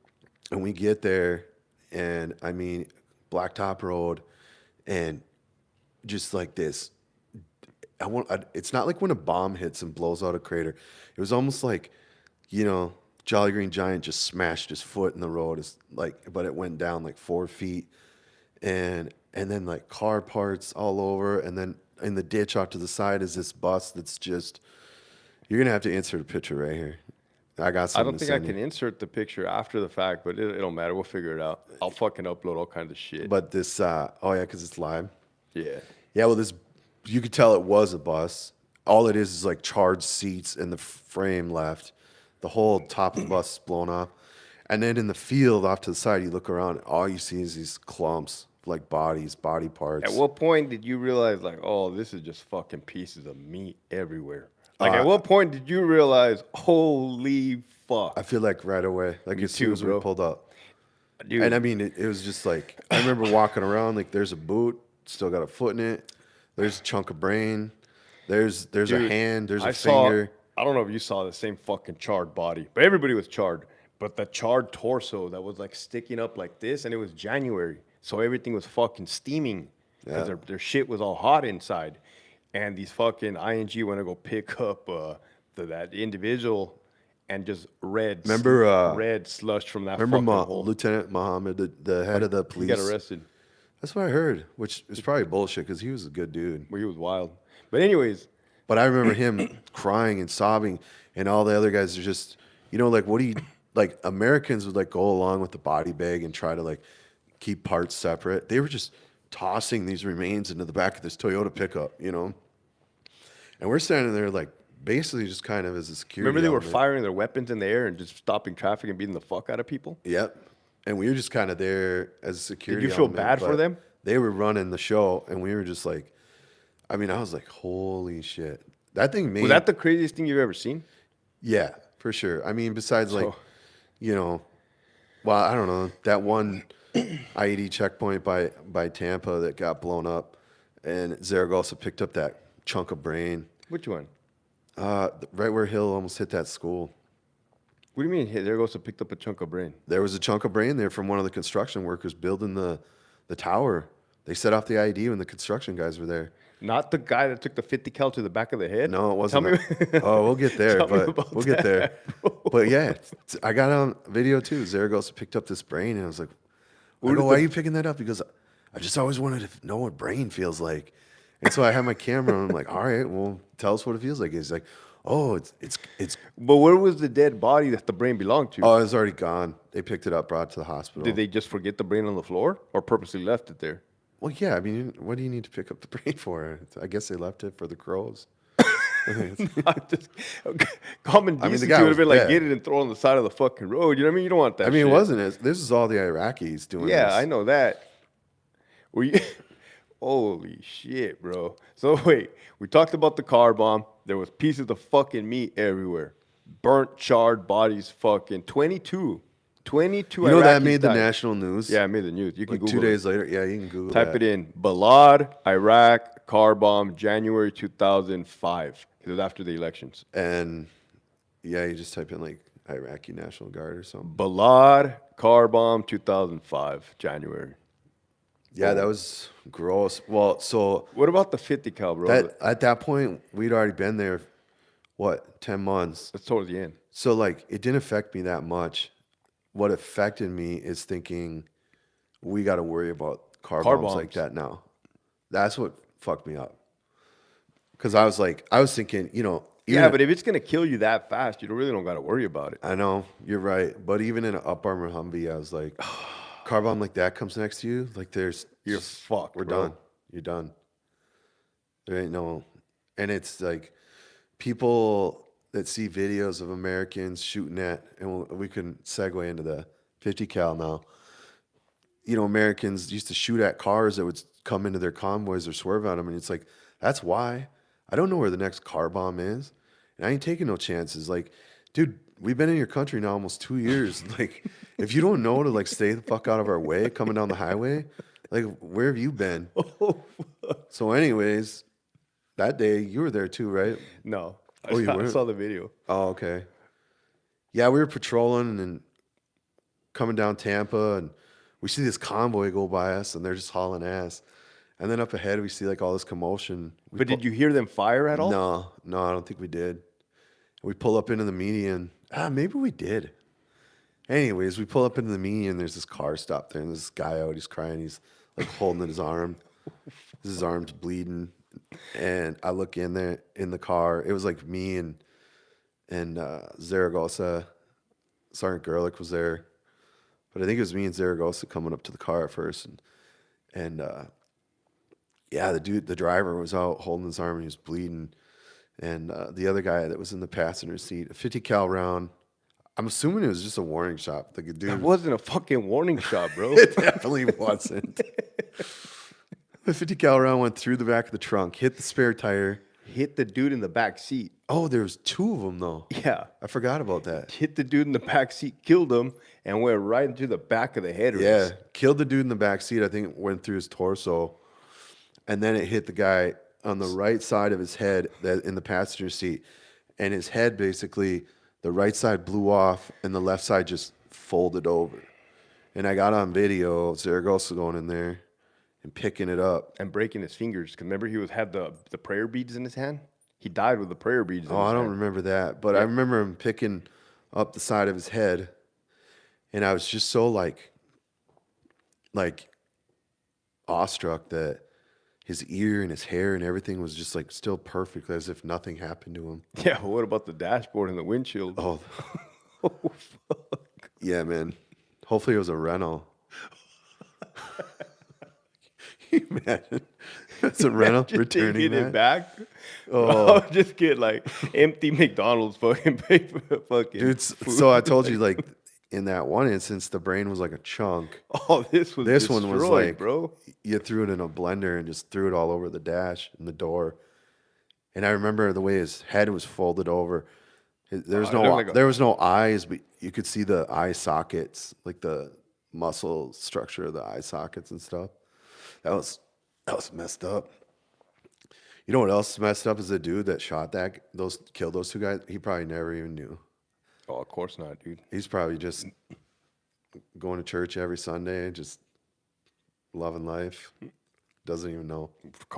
And we get there, and I mean, Blacktop Road, and just like this, it's not like when a bomb hits and blows out a crater. It was almost like, you know, Jolly Green Giant just smashed his foot in the road. It's like, but it went down like 4 feet, and then like car parts all over, and then in the ditch off to the side is this bus that's just. You're gonna have to insert a picture right here. I got I something don't to think I send can you. insert the picture after the fact, but it don't matter. We'll figure it out. I'll fucking upload all kinds of shit. But this, oh yeah, because it's live. Yeah. Yeah, well, this you could tell it was a bus. All it is like charred seats and the frame left. The whole top of the bus is blown off. And then in the field off to the side, you look around, all you see is these clumps, like bodies, body parts. At what point did you realize, like, oh, this is just fucking pieces of meat everywhere? Like, at what point did you realize, holy fuck? I feel like right away, like Me as soon too, as we bro. pulled up. Dude, And I mean, it was just like, I remember walking around, like there's a boot, still got a foot in it. There's a chunk of brain. There's a dude, hand, there's I a finger. I don't know if you saw the same fucking charred body, but everybody was charred. But the charred torso that was like sticking up like this, and it was January. So everything was fucking steaming because Yeah. their shit was all hot inside. And these fucking ING went to go pick up that individual and just Remember, red slush from that Remember fucking hole. Lieutenant Muhammad, the head of the He police? got arrested. That's what I heard, which is probably bullshit because he was a good dude. Well, he was wild. But anyways, But I remember him crying and sobbing, and all the other guys are just, like, what do you, like, Americans would, like, go along with the body bag and try to, like, keep parts separate. They were just tossing these remains into the back of this Toyota pickup, And we're standing there, like, basically just kind of as a security remember they were element. firing their weapons in the air and just stopping traffic and beating the fuck out of people? Yep. And we were just kind of there as a security Did you feel element, bad for but them? They were running the show, and we were just like, I mean, I was like, holy shit. That thing made... Was that the craziest thing you've ever seen? Yeah, for sure. I mean, besides like, So- well, I don't know, that one IED checkpoint by Tampa that got blown up, and Zaragoza picked up that chunk of brain, Which one? right where Hill almost hit that school. What do you mean? Hey, there goes to picked up a chunk of brain. There was a chunk of brain there from one of the construction workers building the tower. They set off the IED when the construction guys were there. Not the guy that took the 50 cal to the back of the head? No, it wasn't. Tell me. Oh, we'll get there, Tell me but about we'll get there. that, bro. But yeah, I got on video too. Zaragoza picked up this brain, and I was like, I go, why are you picking that up? Because I just always wanted to know what brain feels like. And so I had my camera, and I'm like, all right, well, tell us what it feels like. He's like, oh, it's But where was the dead body that the brain belonged to? oh, it was already gone. They picked it up, brought it to the hospital. Did they just forget the brain on the floor or purposely left it there? Well, yeah. I mean, what do you need to pick up the brain for? I guess they left it for the crows. Common I mean, the decency guy would was have been like, dead. get it and throw it on the side of the fucking road. You know what I mean? You don't want that I mean, shit. it wasn't. This is all the Iraqis doing. Yeah, this. I know that. Were you... Holy shit, bro. So wait, we talked about the car bomb. There was pieces of fucking meat everywhere. Burnt, charred bodies, fucking 22. 22 You know that Iraqis made the died. national news. Yeah, it made the news. You can Like Google 2 it. days later. Yeah, you can Google Type that. it in. Balad, Iraq, car bomb, January 2005. It was after the elections. And yeah, you just type in like Iraqi National Guard or something. Balad, car bomb, 2005, January. Yeah, that was gross. Well, so What about the 50 cal, bro? that at that point we'd already been there, 10 months. That's towards the end. So like it didn't affect me that much. What affected me is thinking we got to worry about car bombs like bombs. that now. That's what fucked me up. Because I was thinking, Yeah, but if it's gonna kill you that fast, you really don't got to worry about it. I know you're right, but even in an Up Armor Humvee, I was like, car bomb like that comes next to you, like You're fucked. we're bro. done. You're done. There ain't no, and it's like people that see videos of Americans shooting at, and we can segue into the 50 cal now. Americans used to shoot at cars that would come into their convoys or swerve at them, and it's like that's why I don't know where the next car bomb is, and I ain't taking no chances. Like, dude, we've been in your country now almost 2 years. Like, if you don't know to like stay the fuck out of our way coming down the highway, like where have you been? So, anyways, that day you were there too, right? No. Oh, you I weren't? saw the video. Oh, okay. Yeah, we were patrolling and coming down Tampa, and we see this convoy go by us, and they're just hauling ass. And then up ahead, we see like all this commotion. But did you hear them fire at all? No, I don't think we did. We pull up into the median. Maybe we did. Anyways, we pull up into the median. There's this car stopped there, and there's this guy out. He's crying. He's like holding his arm. His arm's bleeding. And I look in there in the car. It was like me and Zaragoza. Sergeant Gerlich was there. But I think it was me and Zaragoza coming up to the car at first. And yeah, the driver was out holding his arm and he was bleeding. And the other guy that was in the passenger seat, a 50 cal round. I'm assuming it was just a warning shot. Like a dude. It wasn't a fucking warning shot, bro. It definitely wasn't. The 50 cal round went through the back of the trunk, hit the spare tire. Hit the dude in the back seat. Oh, there was two of them though. Yeah. I forgot about that. Hit the dude in the back seat, killed him, and went right into the back of the head. Yeah, killed the dude in the back seat. I think it went through his torso, and then it hit the guy on the right side of his head that in the passenger seat, and his head basically, the right side blew off, and the left side just folded over. And I got on video Zaragoza going in there and picking it up. And breaking his fingers. Because remember, he had the prayer beads in his hand? He died with the prayer beads in his hand. I don't remember that. But I remember him picking up the side of his head. And I was just so like awestruck that his ear and his hair and everything was just like still perfect, as if nothing happened to him. Yeah, well, what about the dashboard and the windshield? Oh, Oh, fuck. yeah, man. Hopefully it was a rental. Can you imagine? It's a rental returning taking that. it back. Oh. Oh, just get like empty McDonald's fucking paper, fucking. Dude, so I told you, like, in that one instance, the brain was like a chunk. Oh, this one was like, bro. You threw it in a blender and just threw it all over the dash and the door. And I remember the way his head was folded over. There was no eyes, but you could see the eye sockets, like the muscle structure of the eye sockets and stuff. That was messed up. You know what else is messed up is the dude that killed those two guys. He probably never even knew. Oh, of course not, dude. He's probably just going to church every Sunday, just loving life. Doesn't even know.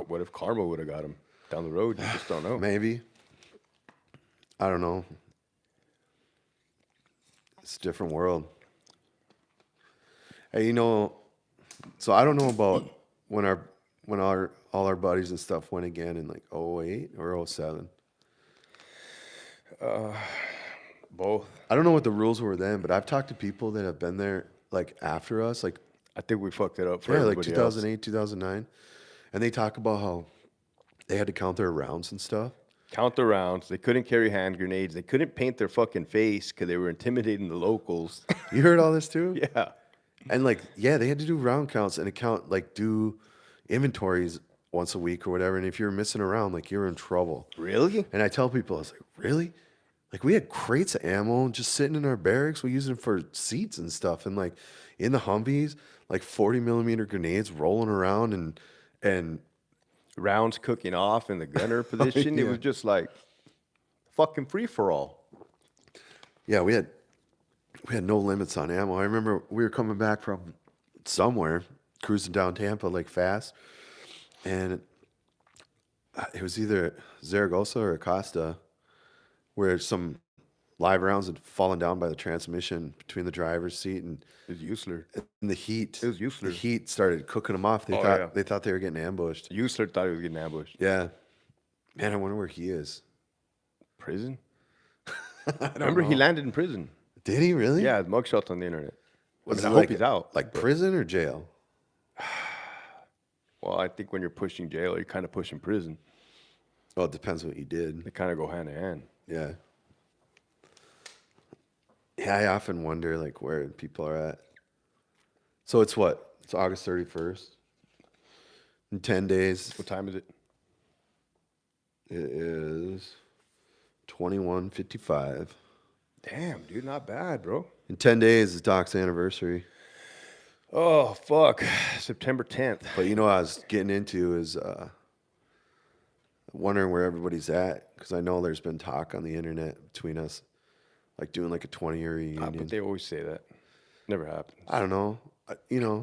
What if karma would have got him down the road? You just don't know. Maybe. I don't know. It's a different world. Hey, so I don't know about when all our buddies and stuff went again in like 08 or 07. Both. I don't know what the rules were then, but I've talked to people that have been there like after us, like I think we fucked it up for like everybody 2008, else. 2009, and they talk about how they had to count their rounds and stuff. Count the rounds. They couldn't carry hand grenades. They couldn't paint their fucking face because they were intimidating the locals. You heard all this too? Yeah. And they had to do round counts and do inventories once a week or whatever. And if you were missing a round, like you're in trouble. Really? And I tell people, I was like, really? Like we had crates of ammo just sitting in our barracks. We used them for seats and stuff. And like in the Humvees, like 40 millimeter grenades rolling around and Rounds cooking off in the gunner position. Yeah. It was just like fucking free for all. yeah, we had no limits on ammo. I remember we were coming back from somewhere, cruising down Tampa like fast, and it was either Zaragoza or Acosta, where some live rounds had fallen down by the transmission between the driver's seat and It was Usler. the heat. It was Usler. The heat started cooking them off. They thought they were getting ambushed. Usler thought he was getting ambushed. Yeah, man, I wonder where he is. Prison? I don't Remember, he know. landed in prison. Did he really? Yeah, his mugshot's on the internet. Was I it hope he's out. Like prison or jail? Well, I think when you're pushing jail, you're kind of pushing prison. Well, it depends what you did. They kind of go hand in hand. Yeah. Yeah, I often wonder like where people are at. So it's what? It's August 31st. In 10 days, What time is it? it is 21:55. Damn, dude, not bad, bro. In 10 days is Doc's anniversary. Oh, fuck. September 10th. But you know what I was getting into is wondering where everybody's at, because I know there's been talk on the internet between us, like doing like a 20-year reunion. But they always say that. Never happens. I don't know.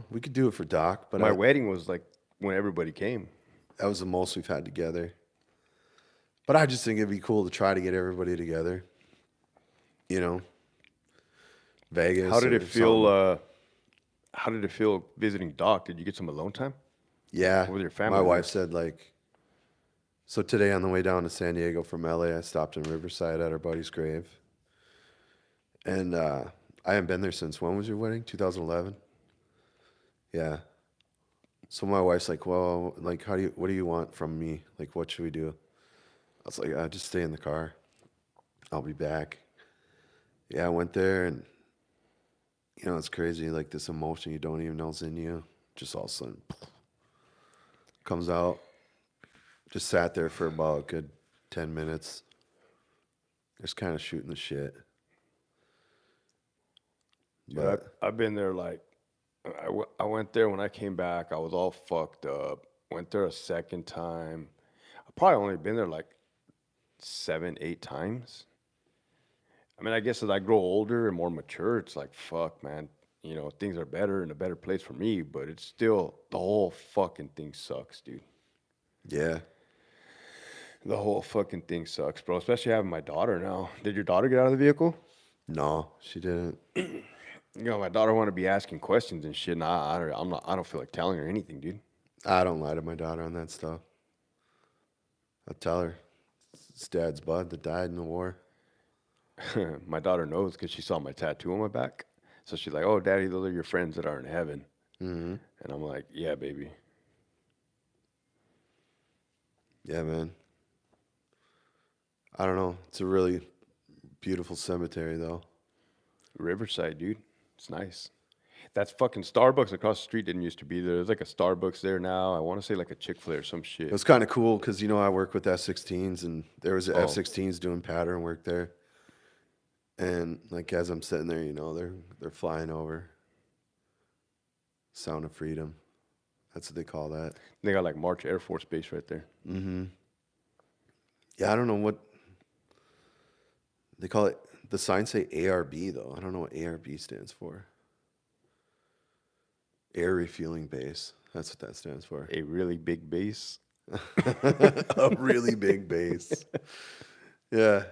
We could do it for Doc, but My wedding was like when everybody came. That was the most we've had together. But I just think it'd be cool to try to get everybody together. You know, Vegas. How did or it feel? something. How did it feel visiting Doc? Did you get some alone time? Yeah. with your family My there? wife said, like, so today on the way down to San Diego from LA, I stopped in Riverside at her buddy's grave. And I haven't been there since, when was your wedding? 2011? Yeah. So my wife's like, well, like, what do you want from me? Like, what should we do? I was like, just stay in the car. I'll be back. Yeah, I went there, and, you know, it's crazy. Like, this emotion you don't even know is in you, just all of a sudden comes out. Just sat there for about a good 10 minutes. Just kind of shooting the shit. Dude, But I've been there like, I went there when I came back. I was all fucked up. Went there a second time. I probably only been there like 7, 8 times. I mean, I guess as I grow older and more mature, it's like, fuck, man. You know, things are better and a better place for me, but it's still, the whole fucking thing sucks, dude. yeah, The whole fucking thing sucks, bro. Especially having my daughter now. Did your daughter get out of the vehicle? no, she didn't. You know, my daughter want to be asking questions and shit, and I don't feel like telling her anything, dude. I don't lie to my daughter on that stuff. I tell her it's dad's bud that died in the war. My daughter knows because she saw my tattoo on my back. So she's like, "Oh, Daddy, those are your friends that are in heaven." Mm-hmm. And I'm like, "Yeah, baby." Yeah, man. I don't know. It's a really beautiful cemetery, though. Riverside, dude. It's nice. That's fucking Starbucks across the street didn't used to be there. There's like a Starbucks there now. I want to say like a Chick-fil-A or some It shit. was kind of cool because, you know, I work with F-16s, and there was Oh. F-16s doing pattern work there. And like as I'm sitting there, you know, they're flying over. Sound of freedom. That's what they call that. They got like March Air Force Base right there. Mm-hmm. Yeah, I don't know what they call it. The signs say ARB, though. I don't know what ARB stands for. Air refueling base. That's what that stands for. A really big base. A really big base. Yeah.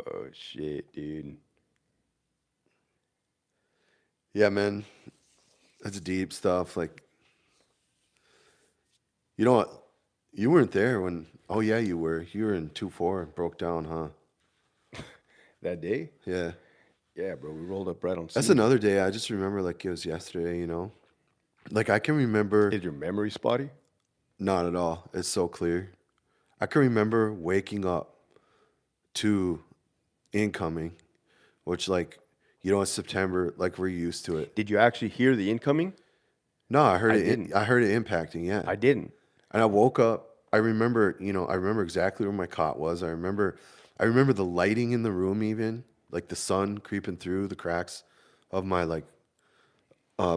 Oh shit, dude. Yeah, man. That's deep stuff. Like, you know what? You weren't there when, oh, yeah, you were. You were in 2-4 and broke down, huh? That day? Yeah. Yeah, bro. We rolled up right on That's scene. another day. I just remember like it was yesterday, you know? Like, I can remember, Is your memory spotty? not at all. It's so clear. I can remember waking up to incoming, which, like, you know, it's September, like we're used to it. Did you actually hear the incoming? No, I heard I it. didn't. I heard it impacting. Yeah, I didn't. and I woke up. I remember, you know, I remember exactly where my cot was. I remember the lighting in the room, even like the sun creeping through the cracks of my like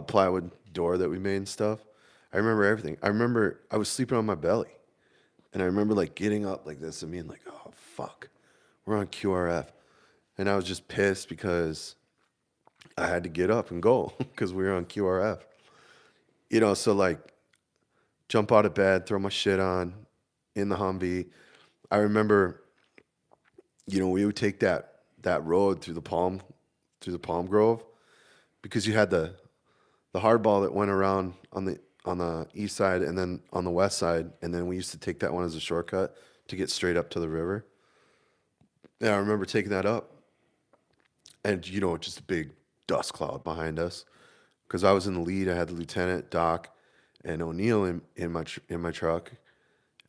plywood door that we made and stuff. I remember everything. I remember I was sleeping on my belly, and I remember like getting up like this and being like, "Oh fuck, we're on QRF," and I was just pissed because I had to get up and go because we were on QRF. You know, so like jump out of bed, throw my shit on in the Humvee. I remember, you know, we would take that road through the palm grove because you had the hardball that went around on the east side and then on the west side, and then we used to take that one as a shortcut to get straight up to the river. Yeah, I remember taking that up, and you know, just a big dust cloud behind us because I was in the lead. I had the lieutenant, Doc, and O'Neill in my truck,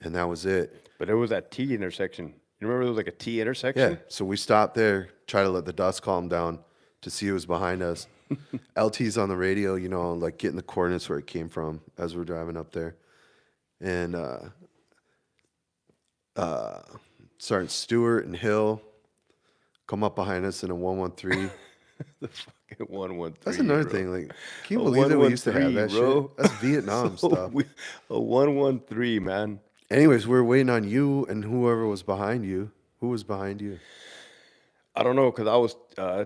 and that was it. But it was that T intersection. You remember there was like a T Yeah, intersection? so we stopped there, try to let the dust calm down to see who was behind us. LT's on the radio, you know, like getting the coordinates where it came from as we're driving up there. And Sergeant Stewart and Hill come up behind us in a 113. The fucking 113. That's another bro. thing. Like, can you A believe that we used to have 113, that bro. shit? That's Vietnam stuff. A 113, man. Anyways, we were waiting on you and whoever was behind you. Who was behind you? I don't know, because I was,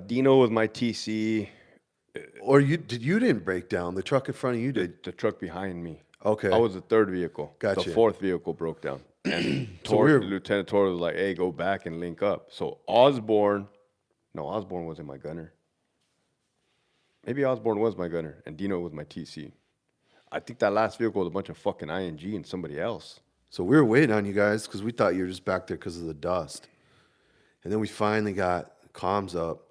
Dino was my TC, Or you didn't break down. The truck in front of you the, did. the truck behind me. Okay. I was the third vehicle. Gotcha. The fourth vehicle broke down. And So we were- Lieutenant Torres was like, hey, go back and link up. So Osborne wasn't my gunner. Maybe Osborne was my gunner and Dino was my TC. I think that last vehicle was a bunch of fucking ING and somebody else. So we were waiting on you guys because we thought you were just back there because of the dust. And then we finally got comms up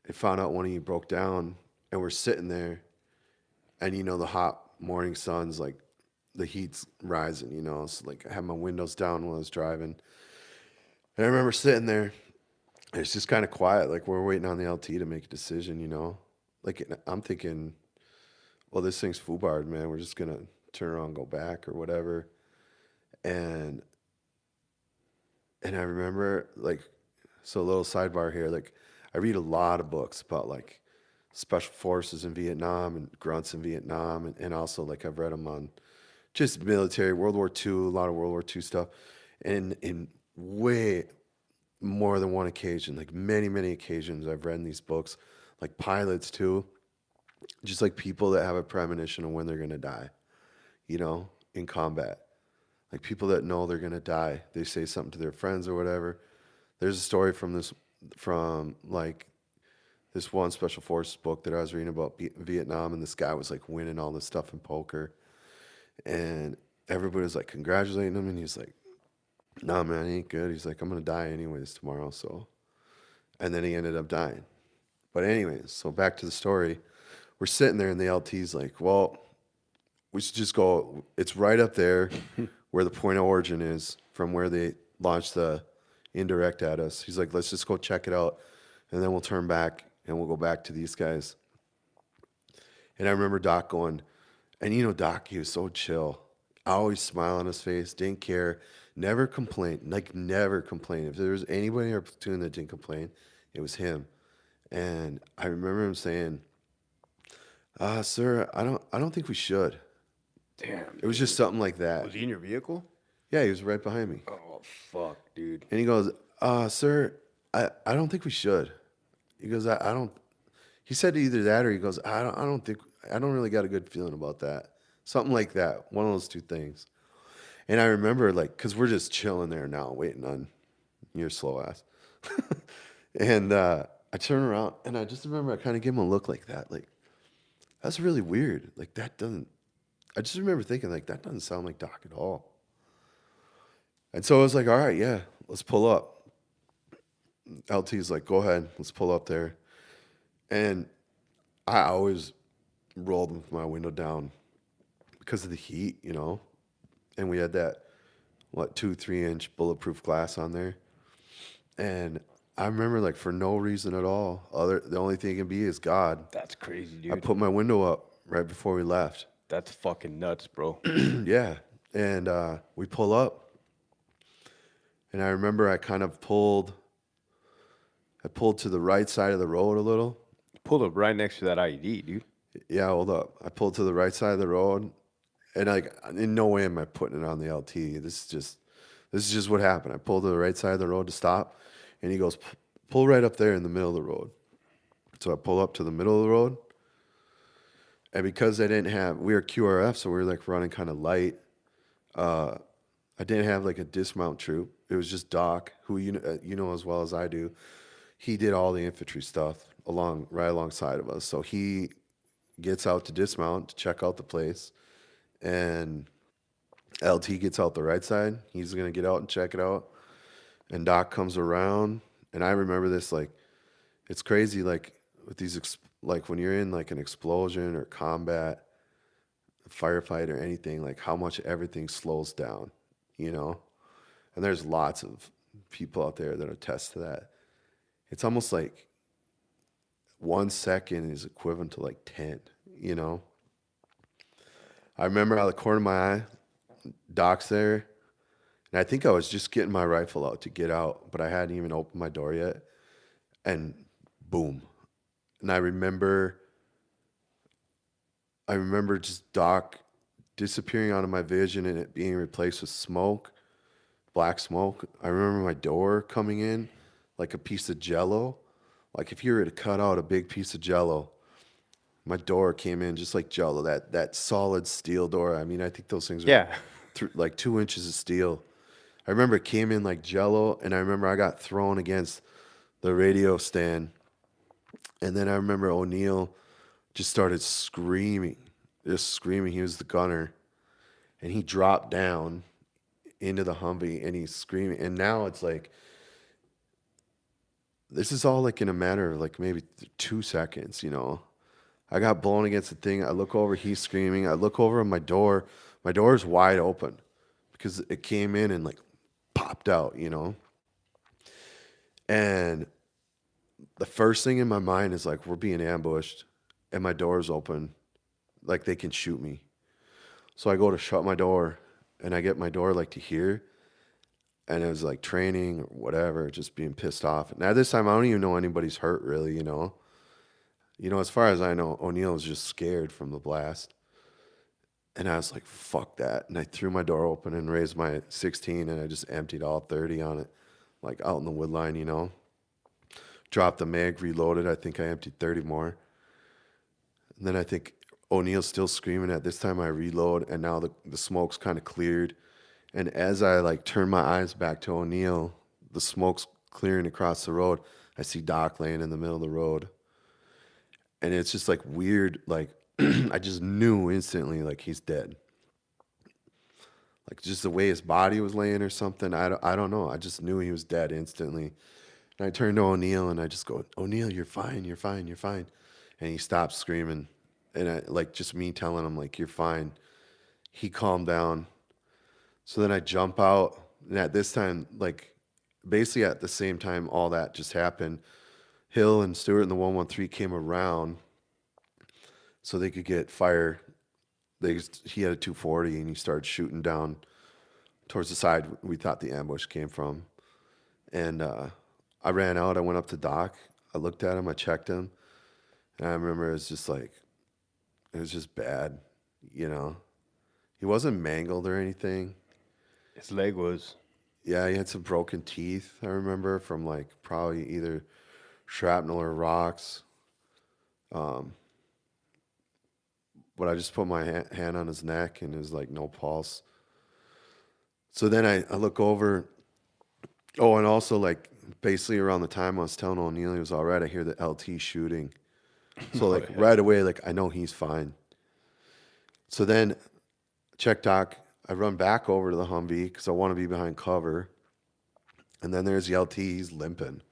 and found out one of you broke down. And we're sitting there. And, you know, the hot morning sun's like, the heat's rising, you know. So, like, I had my windows down when I was driving. And I remember sitting there. And it's just kind of quiet. Like, we're waiting on the LT to make a decision, you know. Like, I'm thinking, well, this thing's foobarred, man. We're just going to turn around and go back or whatever. And I remember, like, so a little sidebar here, like, I read a lot of books about, like, special forces in Vietnam and grunts in Vietnam. And also, like, I've read them on just military, World War II, a lot of World War II stuff. And in way more than one occasion, like many, many occasions, I've read in these books, like pilots too, just like people that have a premonition of when they're going to die, you know, in combat. Like people that know they're going to die. They say something to their friends or whatever. There's a story from this one special forces book that I was reading about Vietnam, and this guy was like winning all this stuff in poker, and everybody was like congratulating him, and he's like, "Nah, man, it ain't good." He's like, "I'm gonna die anyways tomorrow." So, and then he ended up dying. But anyways, so back to the story. We're sitting there, and the LT's like, "Well, we should just go. It's right up there where the point of origin is from where they launched the indirect at us." He's like, "Let's just go check it out, and then we'll turn back and we'll go back to these guys." And I remember Doc going, and you know, Doc, he was so chill, always smile on his face, didn't care, never complained, like never complained. If there was anybody in our platoon that didn't complain, it was him. And I remember him saying, "Sir, I don't think we should." Damn. It was just something like that. Was he in your vehicle? Yeah, he was right behind me. Oh, fuck, dude. And he goes, "Sir, I don't think we should." He goes, I don't. He said either that or he goes, I don't think, I don't really got a good feeling about that. Something like that. One of those two things. And I remember, like, because we're just chilling there now, waiting on your slow ass. And I turn around and I just remember I kind of gave him a look like that. Like, that's really weird. Like, that doesn't, I just remember thinking, like, that doesn't sound like Doc at all. And so I was like, all right, yeah, let's pull up. LT's like, go ahead, let's pull up there. And I always rolled with my window down because of the heat, you know. And we had that, 2-3 inch bulletproof glass on there. And I remember, like, for no reason at all, the only thing it can be is God. That's crazy, dude. I put my window up right before we left. That's fucking nuts, bro. Yeah. And we pull up. And I remember I kind of pulled to the right side of the road a little. Pulled up right next to that IED, dude. Yeah, hold up. I pulled to the right side of the road, and like in no way am I putting it on the LT. This is just what happened. I pulled to the right side of the road to stop, and he goes, "Pull right up there in the middle of the road." So I pull up to the middle of the road, and because we were QRF, so we were like running kind of light. I didn't have like a dismount troop. It was just Doc, who you know as well as I do. He did all the infantry stuff right alongside of us. So he gets out to dismount to check out the place, and LT gets out the right side. He's gonna get out and check it out, and Doc comes around. And I remember this, like, it's crazy, like with these like when you're in like an explosion or combat, a firefight or anything, like how much everything slows down, you know. And there's lots of people out there that attest to that. It's almost like 1 second is equivalent to like 10, you know? I remember out of the corner of my eye, Doc's there, and I think I was just getting my rifle out to get out, but I hadn't even opened my door yet, and boom. And I remember just Doc disappearing out of my vision and it being replaced with smoke, black smoke. I remember my door coming in like a piece of Jello. Like if you were to cut out a big piece of Jello, My door came in just like Jello, that solid steel door. I mean, I think those things are Yeah. like 2 inches of steel. I remember it came in like Jello, and I remember I got thrown against the radio stand, and then I remember O'Neill just started screaming, just screaming. He was the gunner, and he dropped down into the Humvee, and he's screaming. And now it's like this is all like in a matter of like maybe 2 seconds, you know. I got blown against the thing. I look over, he's screaming. I look over at my door. My door is wide open because it came in and like popped out, you know. And the first thing in my mind is like, we're being ambushed and my door is open. Like they can shoot me. So I go to shut my door and I get my door like to here. And it was like training or whatever, just being pissed off. And at this time, I don't even know anybody's hurt really, you know. You know, as far as I know, O'Neill was just scared from the blast. And I was like, fuck that. And I threw my door open and raised my 16 and I just emptied all 30 on it, like out in the wood line, you know. Dropped the mag, reloaded. I think I emptied 30 more. And then I think O'Neill's still screaming at this time I reload and now the smoke's kind of cleared. And as I like turn my eyes back to O'Neill, the smoke's clearing across the road. I see Doc laying in the middle of the road. And it's just like weird, like I just knew instantly like he's dead. Like just the way his body was laying or something. I don't know. I just knew he was dead instantly. And I turned to O'Neill and I just go, O'Neill, you're fine, you're fine, you're fine. And he stopped screaming. And I like just me telling him like, you're fine. He calmed down. So then I jump out. And at this time, like basically at the same time all that just happened, Hill and Stewart and the 113 came around so they could get fire. He had a 240 and he started shooting down towards the side we thought the ambush came from. And I ran out. I went up to Doc. I looked at him. I checked him. And I remember it was just like, it was just bad, you know. He wasn't mangled or anything. His leg was. Yeah, he had some broken teeth, I remember, from like probably either shrapnel or rocks. But I just put my hand on his neck and there's like no pulse. So then I look over. Oh, and also like basically around the time I was telling O'Neill he was all right, I hear the LT shooting. So like right away, like I know he's fine. So then check Doc. I run back over to the Humvee because I want to be behind cover. And then there's the LT, he's limping.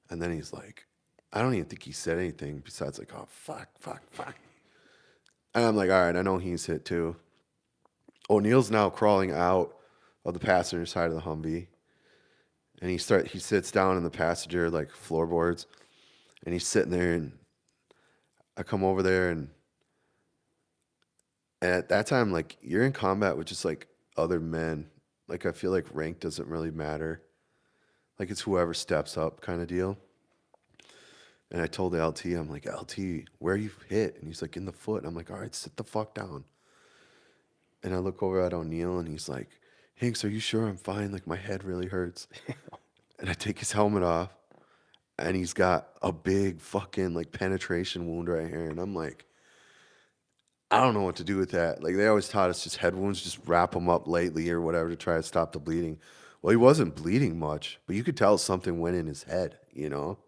And then he's like, I don't even think he said anything besides like, oh, fuck. And I'm like, all right, I know he's hit too. O'Neill's now crawling out of the passenger side of the Humvee. And he sits down in the passenger like floorboards. And he's sitting there and I come over there and at that time, like you're in combat with just like other men. Like I feel like rank doesn't really matter. Like it's whoever steps up kind of deal. And I told the LT, I'm like, LT, where you hit? And he's like, in the foot. I'm like, all right, sit the fuck down. And I look over at O'Neill and he's like, Hinks, are you sure I'm fine? Like my head really hurts. And I take his helmet off and he's got a big fucking like penetration wound right here. And I'm like, I don't know what to do with that. Like they always taught us just head wounds, just wrap them up lightly or whatever to try to stop the bleeding. Well, he wasn't bleeding much, but you could tell something went in his head, you know?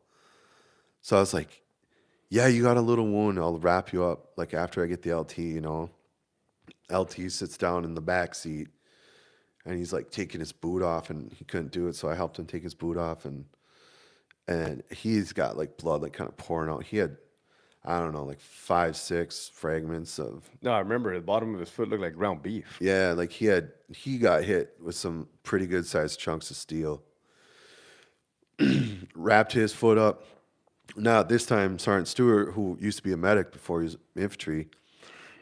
So I was like, yeah, you got a little wound. I'll wrap you up like after I get the LT, you know? LT sits down in the back seat and he's like taking his boot off and he couldn't do it. So I helped him take his boot off and he's got like blood like kind of pouring out. He had, I don't know, like 5-6 fragments of. No, I remember the bottom of his foot looked like ground beef. Yeah, like he got hit with some pretty good sized chunks of steel. Wrapped his foot up. Now, this time, Sergeant Stewart, who used to be a medic before he was infantry,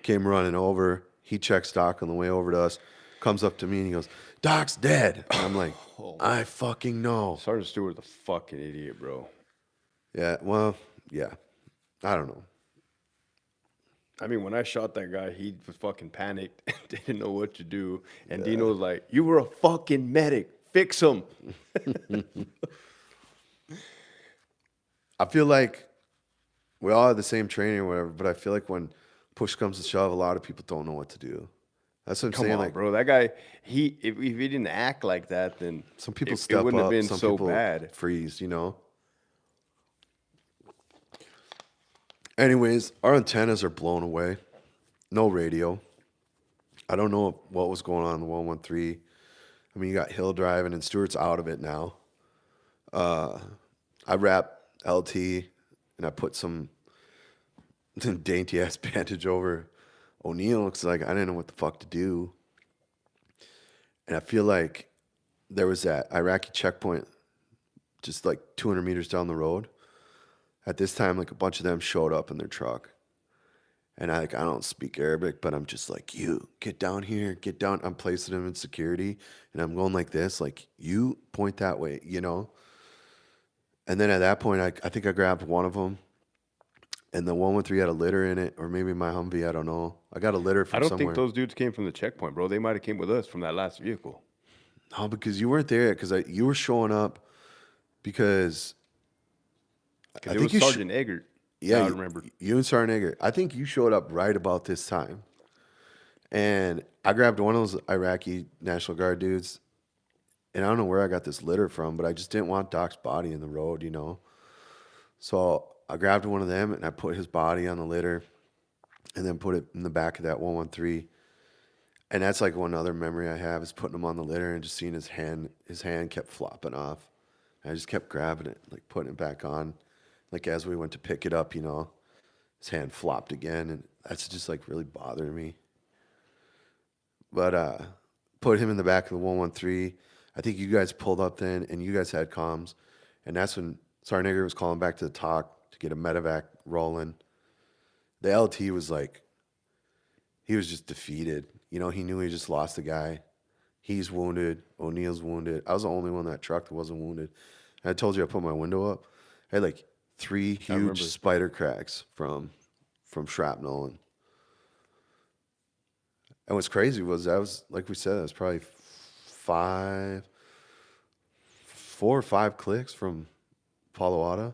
came running over. He checks Doc on the way over to us, comes up to me, and he goes, Doc's dead. And I'm like, I fucking know. Sergeant Stewart's a fucking idiot, bro. Yeah, well, yeah. I don't know. I mean, when I shot that guy, he was fucking panicked, didn't know what to do. And Dino was like, you were a fucking medic. Fix him. I feel like we all had the same training or whatever, but I feel like when push comes to shove, a lot of people don't know what to do. That's what I'm Come saying. on, Like bro. That guy, if he didn't act like that, then some people it step wouldn't have up, been some so people bad. freeze, Anyways, our antennas are blown away. No radio. I don't know what was going on in the 113. I mean, you got Hill driving and Stewart's out of it now. I wrapped LT and I put some dainty ass bandage over O'Neill because like I didn't know what the fuck to do. And I feel like there was that Iraqi checkpoint just like 200 meters down the road. At this time, like a bunch of them showed up in their truck. And I don't speak Arabic, but I'm just like, you get down here, get down. I'm placing them in security and I'm going like this, like you point that way, And then at that point, I think I grabbed one of them and the 113 had a litter in it, or maybe my Humvee, I don't know. I got a litter I from don't somewhere. think those dudes came from the checkpoint, bro. They might have came with us from that last vehicle. No, because you weren't there, because you were showing up because Because it was Sergeant Eggert. Yeah, I remember. you and Sergeant Eggert. I think you showed up right about this time. And I grabbed one of those Iraqi National Guard dudes. And I don't know where I got this litter from, but I just didn't want Doc's body in the road, So I grabbed one of them and I put his body on the litter and then put it in the back of that 113. And that's like one other memory I have is putting him on the litter and just seeing his hand kept flopping off. And I just kept grabbing it, like putting it back on. Like as we went to pick it up, his hand flopped again. And that's just like really bothering me. But put him in the back of the 113. I think you guys pulled up then and you guys had comms. And that's when Sergeant Eggert was calling back to the talk to get a medevac rolling. The LT was like, he was just defeated. He knew he just lost a guy. He's wounded. O'Neill's wounded. I was the only one in that truck that wasn't wounded. And I told you I put my window up. I had like 3 huge spider cracks from shrapnel. And what's crazy was like we said, I was probably 4 or 5 clicks from Palawada.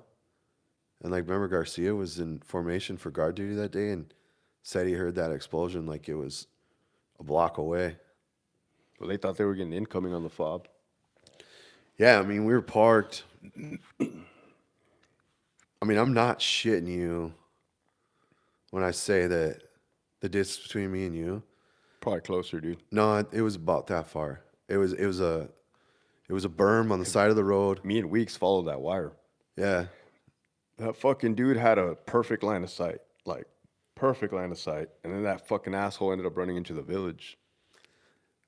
And like, remember Garcia was in formation for guard duty that day and said he heard that explosion like it was a block away. Well, they thought they were getting incoming on the fob. Yeah, I mean, we were parked. I mean, I'm not shitting you when I say that the distance between me and you. Probably closer, dude. No, it was about that far. It was a berm on the side of the road. Me and Weeks followed that wire. Yeah. That fucking dude had a perfect line of sight. Like, perfect line of sight. And then that fucking asshole ended up running into the village.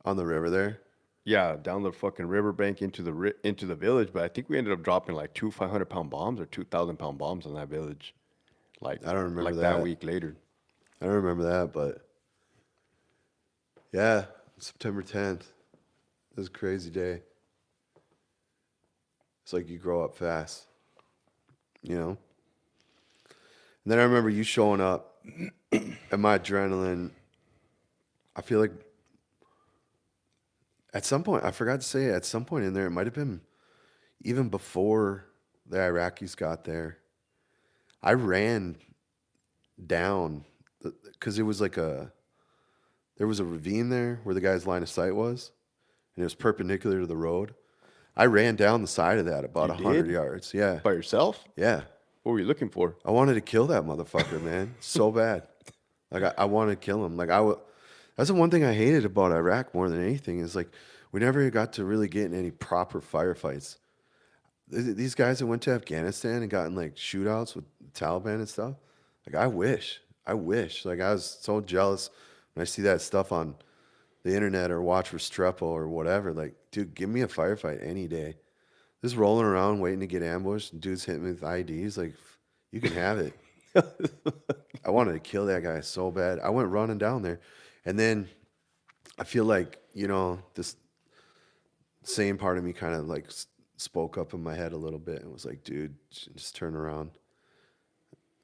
On the river there? Yeah, down the fucking riverbank into the village. But I think we ended up dropping like 2 500-pound bombs or 2,000-pound bombs on that village. Like, I don't remember like that week later. I don't remember that, but yeah, September 10th. It was a crazy day. It's like you grow up fast, And then I remember you showing up and my adrenaline, I feel like at some point, I forgot to say, at some point in there, it might have been even before the Iraqis got there. I ran down because it was like there was a ravine there where the guy's line of sight was, and it was perpendicular to the road. I ran down the side of that about 100 yards. Yeah. By yourself? Yeah. What were you looking for? I wanted to kill that motherfucker, man. So bad. Like, I wanted to kill him. Like, that's the one thing I hated about Iraq more than anything is, like, we never got to really get in any proper firefights. These guys that went to Afghanistan and got in, like, shootouts with the Taliban and stuff, like, I wish. Like, I was so jealous when I see that stuff on the internet or watch Restrepo or whatever. Like, dude, give me a firefight any day. Just rolling around waiting to get ambushed and dudes hitting me with IDs, like, you can have it. I wanted to kill that guy so bad. I went running down there. And then I feel like, this same part of me kind of like spoke up in my head a little bit and was like, dude, just turn around.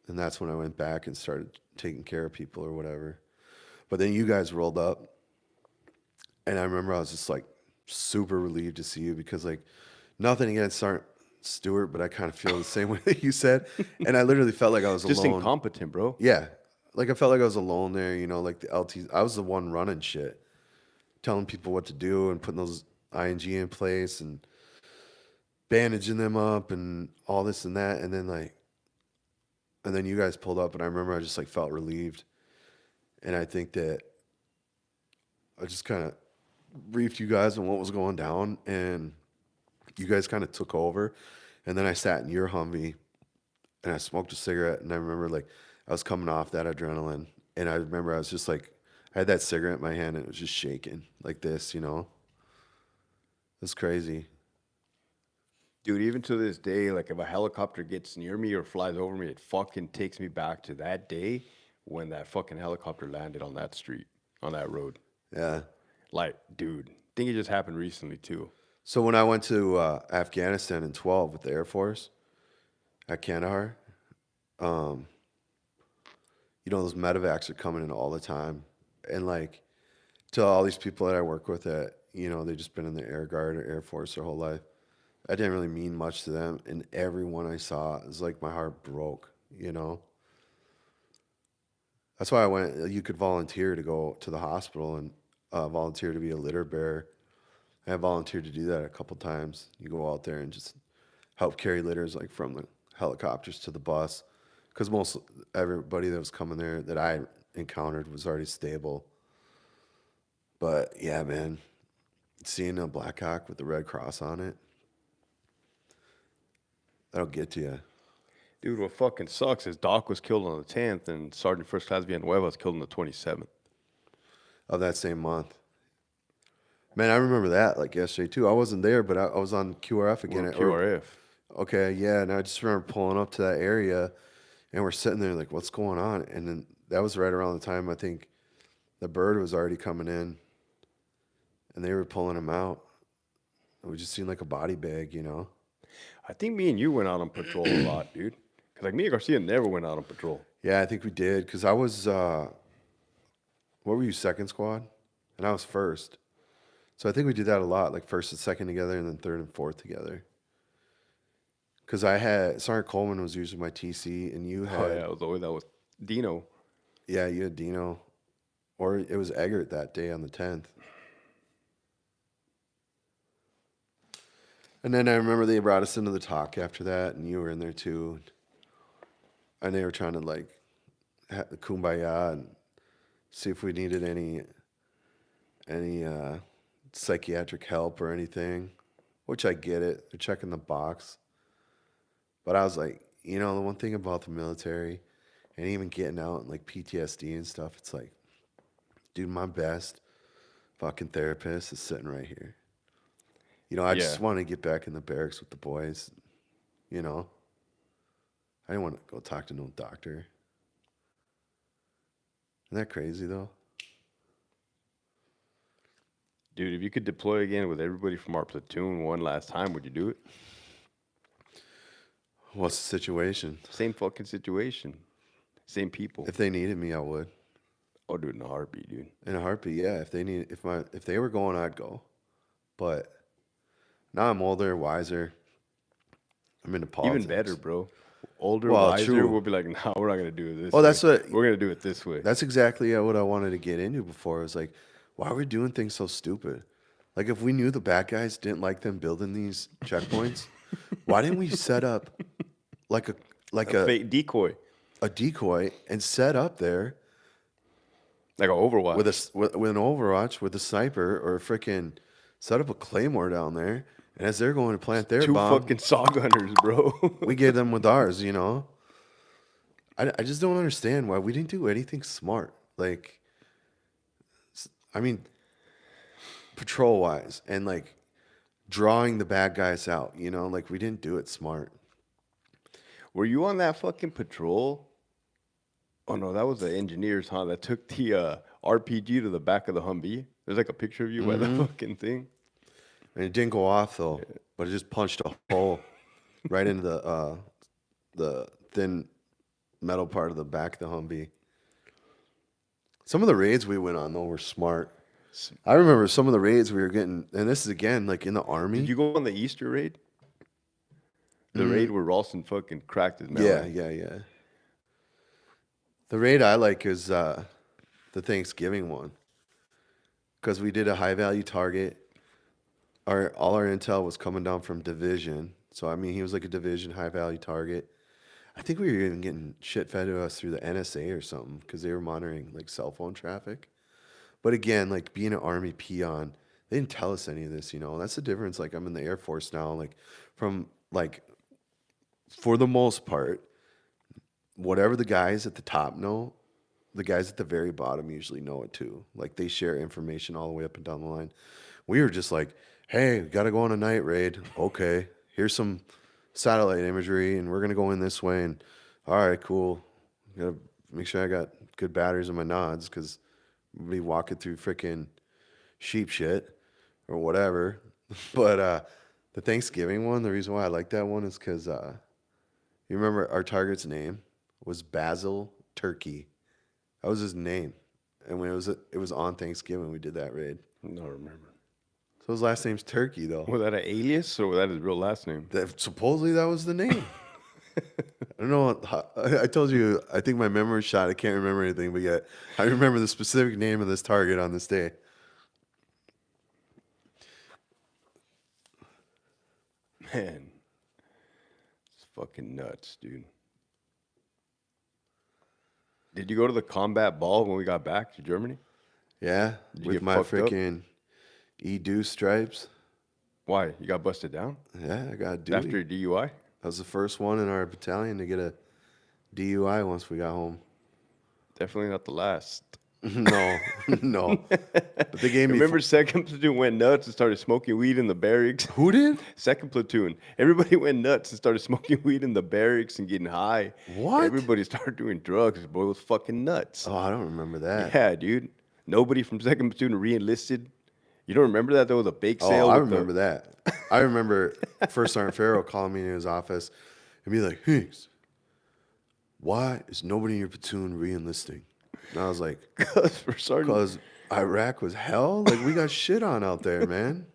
And that's when I went back and started taking care of people or whatever. But then you guys rolled up. And I remember I was just like super relieved to see you because, like, nothing against Stuart, but I kind of feel the same way that you said. And I literally felt like I was Just alone. incompetent, bro. Yeah. Like I felt like I was alone there, you know, like the LT. I was the one running shit, telling people what to do and putting those ING in place and bandaging them up and all this and that. And then you guys pulled up, and I remember I just like felt relieved. And I think that I just kind of briefed you guys on what was going down, and you guys kind of took over. And then I sat in your Humvee and I smoked a cigarette. And I remember like I was coming off that adrenaline. And I remember I was just like, I had that cigarette in my hand and it was just shaking like this, you know? It's crazy. Dude, even to this day, like if a helicopter gets near me or flies over me, it fucking takes me back to that day when that fucking helicopter landed on that street, on that road. Yeah. Like, dude, I think it just happened recently too. So when I went to Afghanistan in 12 with the Air Force at Kandahar, you know, those medevacs are coming in all the time. And like to all these people that I work with that, you know, they've just been in the Air Guard or Air Force their whole life. I didn't really mean much to them. And everyone I saw, it was like my heart broke, you know? That's why I went, you could volunteer to go to the hospital and volunteer to be a litter bearer. I volunteered to do that a couple times. You go out there and just help carry litters like from the helicopters to the bus. Because most everybody that was coming there that I encountered was already stable. But yeah, man, seeing a Black Hawk with the Red Cross on it, that'll get to you. Dude, what fucking sucks is Doc was killed on the 10th and Sergeant First Class Villanueva was killed on the 27th. Of that same month. Man, I remember that like yesterday too. I wasn't there, but I was on QRF again. QRF. Okay, yeah, and I just remember pulling up to that area, and we're sitting there like, what's going on? And then that was right around the time I think the bird was already coming in, and they were pulling him out. It was just seemed like a body bag, you know? I think me and you went out on patrol a lot, dude. Because like me and Garcia never went out on patrol. Yeah, I think we did, because I was, what were you, second squad? And I was first. So I think we did that a lot, like first and second together, and then third and fourth together. Because I had, Sergeant Coleman was usually my TC, and you had... Oh, yeah, it was always that was Dino. Yeah, you had Dino. Or it was Eggert that day on the 10th. And then I remember they brought us into the talk after that, and you were in there too. And they were trying to like have the kumbaya and see if we needed any psychiatric help or anything, which I get it. They're checking the box. But I was like, you know, the one thing about the military and even getting out and like PTSD and stuff, it's like, dude, my best fucking therapist is sitting right here. You know, I just want to get back in the barracks with the boys, you know. I didn't want to go talk to no doctor. Isn't that crazy, though? Dude, if you could deploy again with everybody from our platoon one last time, would you do it? What's the situation? Same fucking situation. Same people. If they needed me, I would. I'll do it in a heartbeat, dude. In a heartbeat, yeah. If they were going, I'd go. But now I'm older, wiser. I'm into politics. Even better, bro. Older, Well, wiser, true. we'll be like, no, we're not going to do it this Well, way. that's what- We're going to do it this way. That's exactly what I wanted to get into before. It was like, why are we doing things so stupid? Like, if we knew the bad guys didn't like them building these checkpoints, why didn't we set up like a fake decoy. a decoy and set up there Like an Overwatch. with an Overwatch with a sniper or freaking set up a claymore down there, and as they're going to plant their Two bomb, fucking saw gunners, bro. we gave them with ours. You know, I just don't understand why we didn't do anything smart. Like, I mean, patrol wise and like drawing the bad guys out. You know, like we didn't do it smart. Were you on that fucking patrol? Oh no, that was the engineers, huh? That took the RPG to the back of the Humvee. There's like a picture of you by the fucking thing. And it didn't go off though, but it just punched a hole right into the thin metal part of the back of the Humvee. Some of the raids we went on though were smart. I remember some of the raids we were getting, and this is again like in the army. Did you go on the Easter raid? The raid where Ralston fucking cracked his Yeah, melon. yeah. The raid I like is the Thanksgiving one because we did a high value target. All our intel was coming down from division, so I mean he was like a division high value target. I think we were even getting shit fed to us through the NSA or something because they were monitoring like cell phone traffic. But again, like being an Army peon, they didn't tell us any of this, you know. That's the difference. Like I'm in the Air Force now, like from like for the most part, whatever the guys at the top know, the guys at the very bottom usually know it too. Like they share information all the way up and down the line. We were just like, hey, we gotta go on a night raid. Okay, here's some satellite imagery, and we're gonna go in this way. And all right, cool. Gotta make sure I got good batteries in my nods because we'll be walking through freaking sheep shit or whatever. But the Thanksgiving one, the reason why I like that one is because you remember our target's name was Basil Turkey. That was his name. And when it was on Thanksgiving, we did that raid. I don't remember. So his last name's Turkey, though. Was that an alias or was that his real last name? Supposedly that was the name. I don't know. I told you, I think my memory's shot. I can't remember anything, but yet I remember the specific name of this target on this day. Man, it's fucking nuts, dude. Did you go to the combat ball when we got back to Germany? Yeah, Did you with get my fucked up? freaking E-Do stripes. Why? You got busted down? Yeah, I got duty. After a DUI? I was the first one in our battalion to get a DUI once we got home. Definitely not the last. No, no. But they gave me. Remember, second platoon went nuts and started smoking weed in the barracks. Who did? Second platoon, everybody went nuts and started smoking weed in the barracks and getting high. What? Everybody started doing drugs. Boy, it was fucking nuts. Oh, I don't remember that. Yeah, dude. Nobody from second platoon re-enlisted. You don't remember that? There was a bake sale. Oh, I with remember that. I remember First Sergeant Farrell calling me in his office and be like, "Hinks, why is nobody in your platoon re-enlisting?" And I was like, For sergeant. "Because Iraq was hell. Like we got shit on out there, man.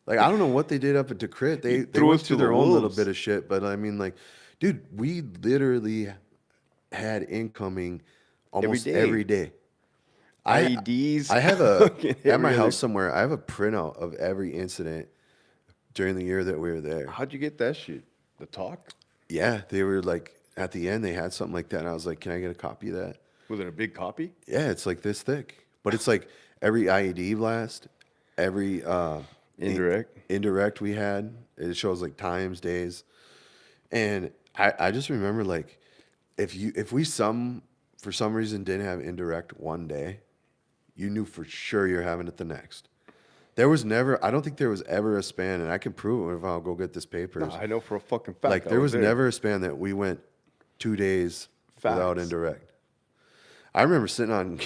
Like I don't know what they did up at Decrypt. They threw went us through to the their own little wolves. bit of shit, but I mean, like, dude, we literally had incoming almost day. every day. I IEDs. I have a fucking at my every house other- somewhere. I have a printout of every incident during the year that we were there. How'd you get that shit? The talk? Yeah, they were like at the end they had something like that, and I was like, "Can I get a copy of that?" Was it a big copy? Yeah, it's like this thick, but it's like every IED blast, every indirect we had. It shows like times, days, and I just remember like if we for some reason didn't have indirect one day, you knew for sure you're having it the next. There was never, I don't think there was ever a span, and I can prove it if I'll go get this papers. No, I know for a fucking fact. Like I there was there. never a span that we went 2 days without Facts. indirect. I remember sitting on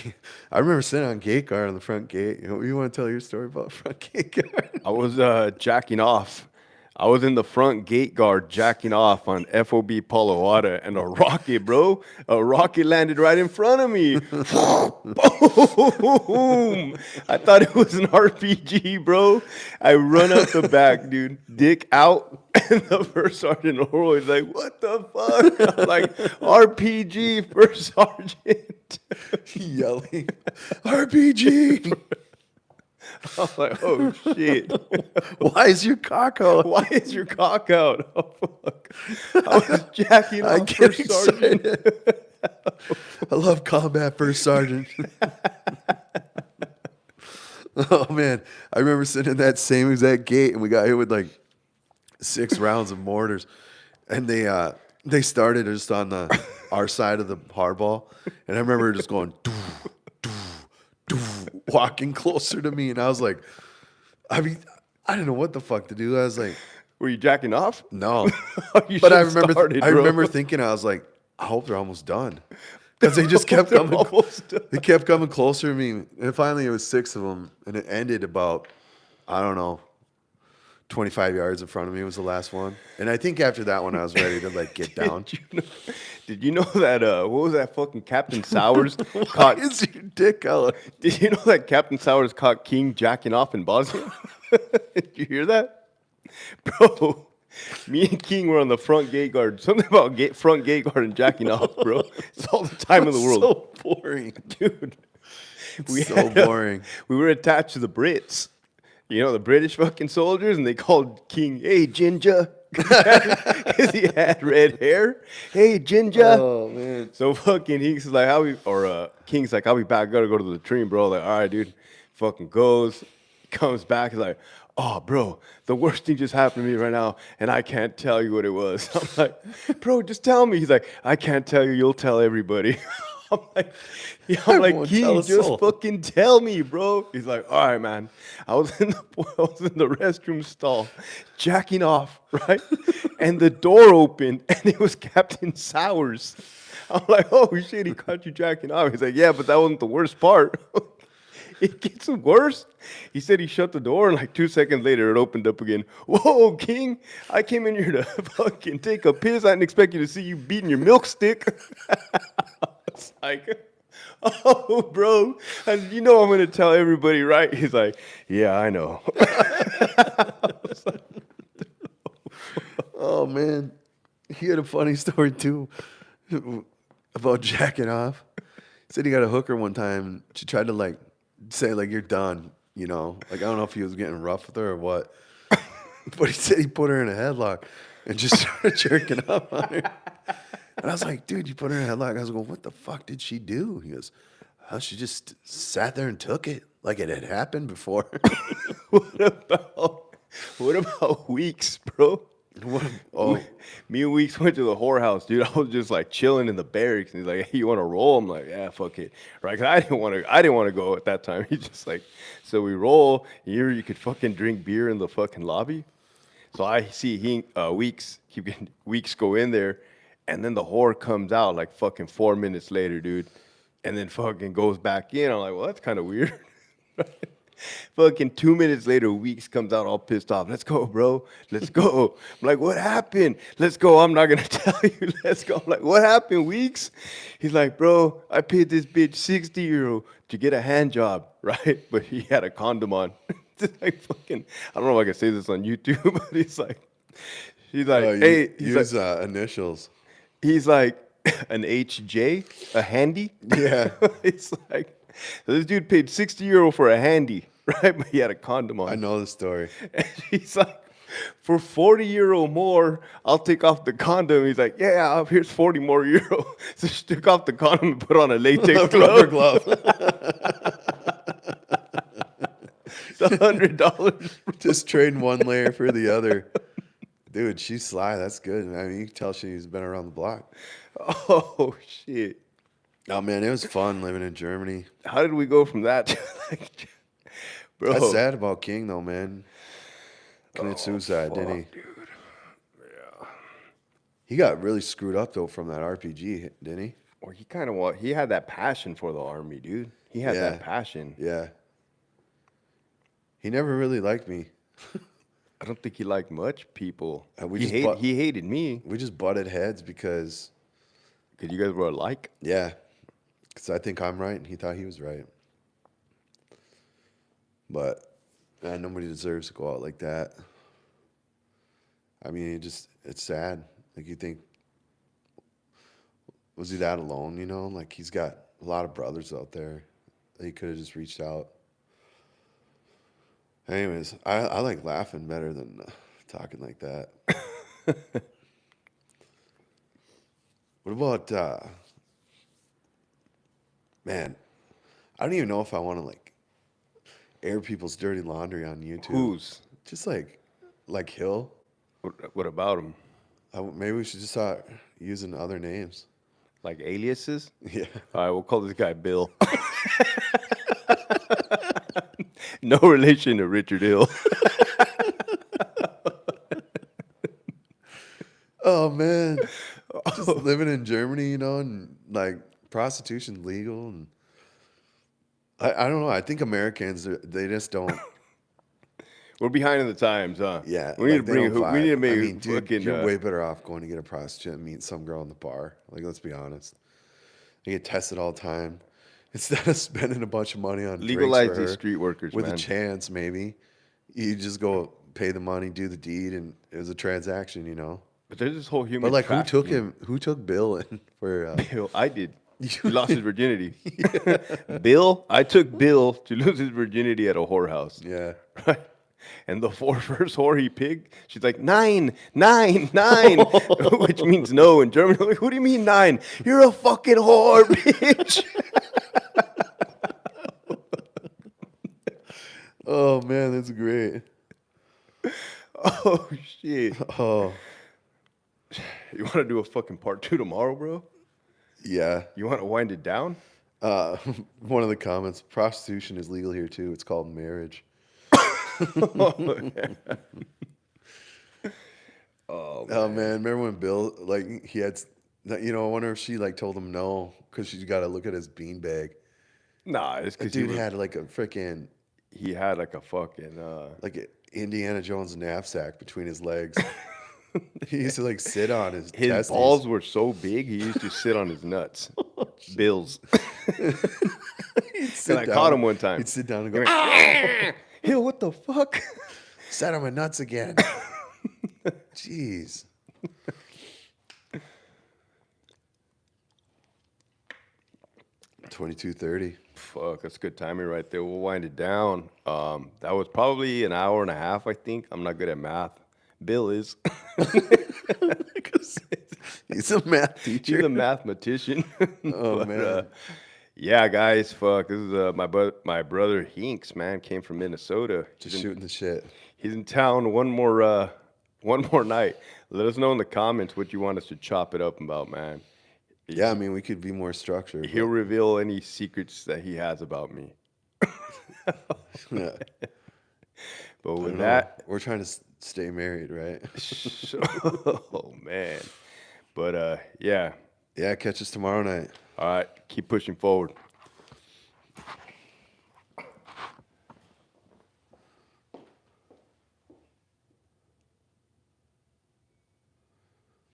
gate guard on the front gate. You want to tell your story about front gate guard? I was jacking off. I was in the front gate guard jacking off on FOB Palawada, and a rocket landed right in front of me. Boom! I thought it was an RPG, bro. I run up the back, dude, dick out, and the first sergeant Oro is like, "What the fuck?" I'm like, "RPG, first sergeant." Yelling, RPG! I'm like, "Oh shit." Why is your cock out? Why is your cock out? Oh, fuck. I was jacking I off get for sergeant. excited. I love combat first sergeant. Oh man, I remember sitting in that same exact gate, and we got hit with like 6 rounds of mortars, and they started just on our side of the hardball, and I remember just going doo, doo, doo, walking closer to me, and I was like, I mean, I didn't know what the fuck to do. I was like, Were you jacking off? no, You but I should've remember started, I bro. remember thinking, I was like, I hope they're almost done. Because they just kept They're coming. almost done. They kept coming closer to me, and finally it was 6 of them, and it ended about, I don't know, 25 yards in front of me was the last one. And I think after that one, I was ready to like get down. Did you know that? What was that fucking Captain Sowers caught? Is your dick out? Did you know that Captain Sowers caught King jacking off in Bosnia? Did you hear that, bro? Me and King were on the front gate guard. Something about front gate guard and jacking off, bro. It's all the time in the world. So boring. Dude. So boring. We were attached to the Brits. You know, the British fucking soldiers, and they called King, hey, Ginger. Because he had red hair. Hey, Ginger. Oh, man. So fucking Hinks is like, King's like, I'll be back. I gotta go to the latrine, bro. Like, all right, dude. Fucking goes. Comes back. He's like, oh, bro, the worst thing just happened to me right now, and I can't tell you what it was. I'm like, bro, just tell me. He's like, I can't tell you. You'll tell everybody. I'm like, won't tell King, a just soul." fucking tell me, bro. He's like, all right, man. I was in the restroom stall, jacking off, right? And the door opened, and it was Captain Sours. I'm like, oh shit, he caught you jacking off. He's like, yeah, but that wasn't the worst part. It gets worse. He said he shut the door, and like 2 seconds later, it opened up again. Whoa, King! I came in here to fucking take a piss. I didn't expect you to see you beating your milk stick. It's like, oh, bro, and you know I'm gonna tell everybody, right? He's like, yeah, I know. Oh, man. He had a funny story, too, about jacking off. He said he got a hooker one time. She tried to, like, say, like, you're done, you know? Like, I don't know if he was getting rough with her or what. But he said he put her in a headlock and just started jerking off on her. And I was like, dude, you put her in a headlock. I was going, what the fuck did she do? He goes, oh, she just sat there and took it like it had happened before. What about Weeks, bro? Oh, Me and Weeks went to the whorehouse, dude. I was just like chilling in the barracks, and he's like, "Hey, you want to roll?" I'm like, "Yeah, fuck it." Right? 'Cause I didn't want to go at that time. He's just like, so we roll. Here, you could fucking drink beer in the fucking lobby. So I see Weeks keep getting Weeks go in there, and then the whore comes out like fucking 4 minutes later, dude, and then fucking goes back in. I'm like, well, that's kind of weird. Fucking 2 minutes later, Weeks comes out all pissed off. Let's go, bro. Let's go. I'm like, what happened? Let's go. I'm not going to tell you. Let's go. I'm like, what happened, Weeks? He's like, bro, I paid this bitch 60 euro to get a hand job, right? But he had a condom on. It's like fucking, I don't know if I can say this on YouTube, but he's like, hey, use initials. he's like an HJ, a handy. Yeah. It's like, so this dude paid 60 euro for a handy, right? But he had a condom on. I know the story. And he's like, for 40 euro more, I'll take off the condom. He's like, yeah, here's 40 more euro. So she took off the condom and put on a latex Rubber glove. glove. It's $100. Just trading one layer for the other. Dude, she's sly. That's good. I mean, you can tell she's been around the block. Oh, shit. Oh, man, it was fun living in Germany. How did we go from that to like, bro? That's sad about King, though, man. Committed suicide, didn't he? Dude. Yeah. He got really screwed up, though, from that RPG, didn't he? Or he had that passion for the army, dude. He had that passion. Yeah. He never really liked me. I don't think he liked much people. We He hated me. We just butted heads because You guys were alike. yeah, because I think I'm right and he thought he was right. But man, nobody deserves to go out like that. I mean, it's sad. Like, you think, was he that alone, you know? Like, he's got a lot of brothers out there that he could have just reached out. Anyways, I like laughing better than talking like that. What about, man, I don't even know if I want to, like, air people's dirty laundry on YouTube. Whose? Just like Hill. What about him? Maybe we should just start using other names. Like aliases? Yeah. All right, we'll call this guy Bill. No relation to Richard Hill. Oh, man. Just living in Germany, you know, and like prostitution's legal. And I don't know. I think Americans, they just don't. We're behind in the times, huh? Yeah. We need like, to bring. We need to make. I mean, dude, fucking, you're way better off going to get a prostitute and meet some girl in the bar. Like, let's be honest. You get tested all the time. Instead of spending a bunch of money on drinks legalize for these her street workers, with man. a chance, maybe you just go pay the money, do the deed, and it was a transaction, you know. But there's this whole human. But like, who took trafficking. him? Who took Bill in for? Bill, I did. He lost his virginity. Bill, I took Bill to lose his virginity at a whorehouse. Yeah. Right. And the first whore he picked, she's like, 9, 9, 9, which means no in German. I'm like, what do you mean 9? You're a fucking whore, bitch. Oh man, that's great. Oh, shit. Oh You want to do a fucking part 2 tomorrow, bro? yeah. You want to wind it down? One of the comments: prostitution is legal here too. It's called marriage. Oh, Oh man, remember when Bill like he had, you know? I wonder if she like told him no because she's got to look at his beanbag. nah, it's The because dude had like a freaking he had like a fucking like a Indiana Jones knapsack between his legs. He used to like sit on his testes. balls were so big he used to sit on his nuts. Bills. He'd sit I caught him one time. He'd sit down and go, Hill, what the fuck? sat on my nuts again. Jeez. $22.30. Fuck, that's good timing right there. We'll wind it down. That was probably an hour and a half, I think. I'm not good at math. Bill is. He's a math teacher. He's a mathematician. Oh man. Yeah, guys, fuck. This is my brother Hinks, man, came from Minnesota. Just shooting the shit. He's in town one more night. Let us know in the comments what you want us to chop it up about, man. Yeah, I mean, we could be more structured. He'll reveal any secrets that he has about me. Yeah. But I with don't know. that, We're trying to stay married, right? oh man. But yeah. Yeah, catch us tomorrow night. All right, keep pushing forward.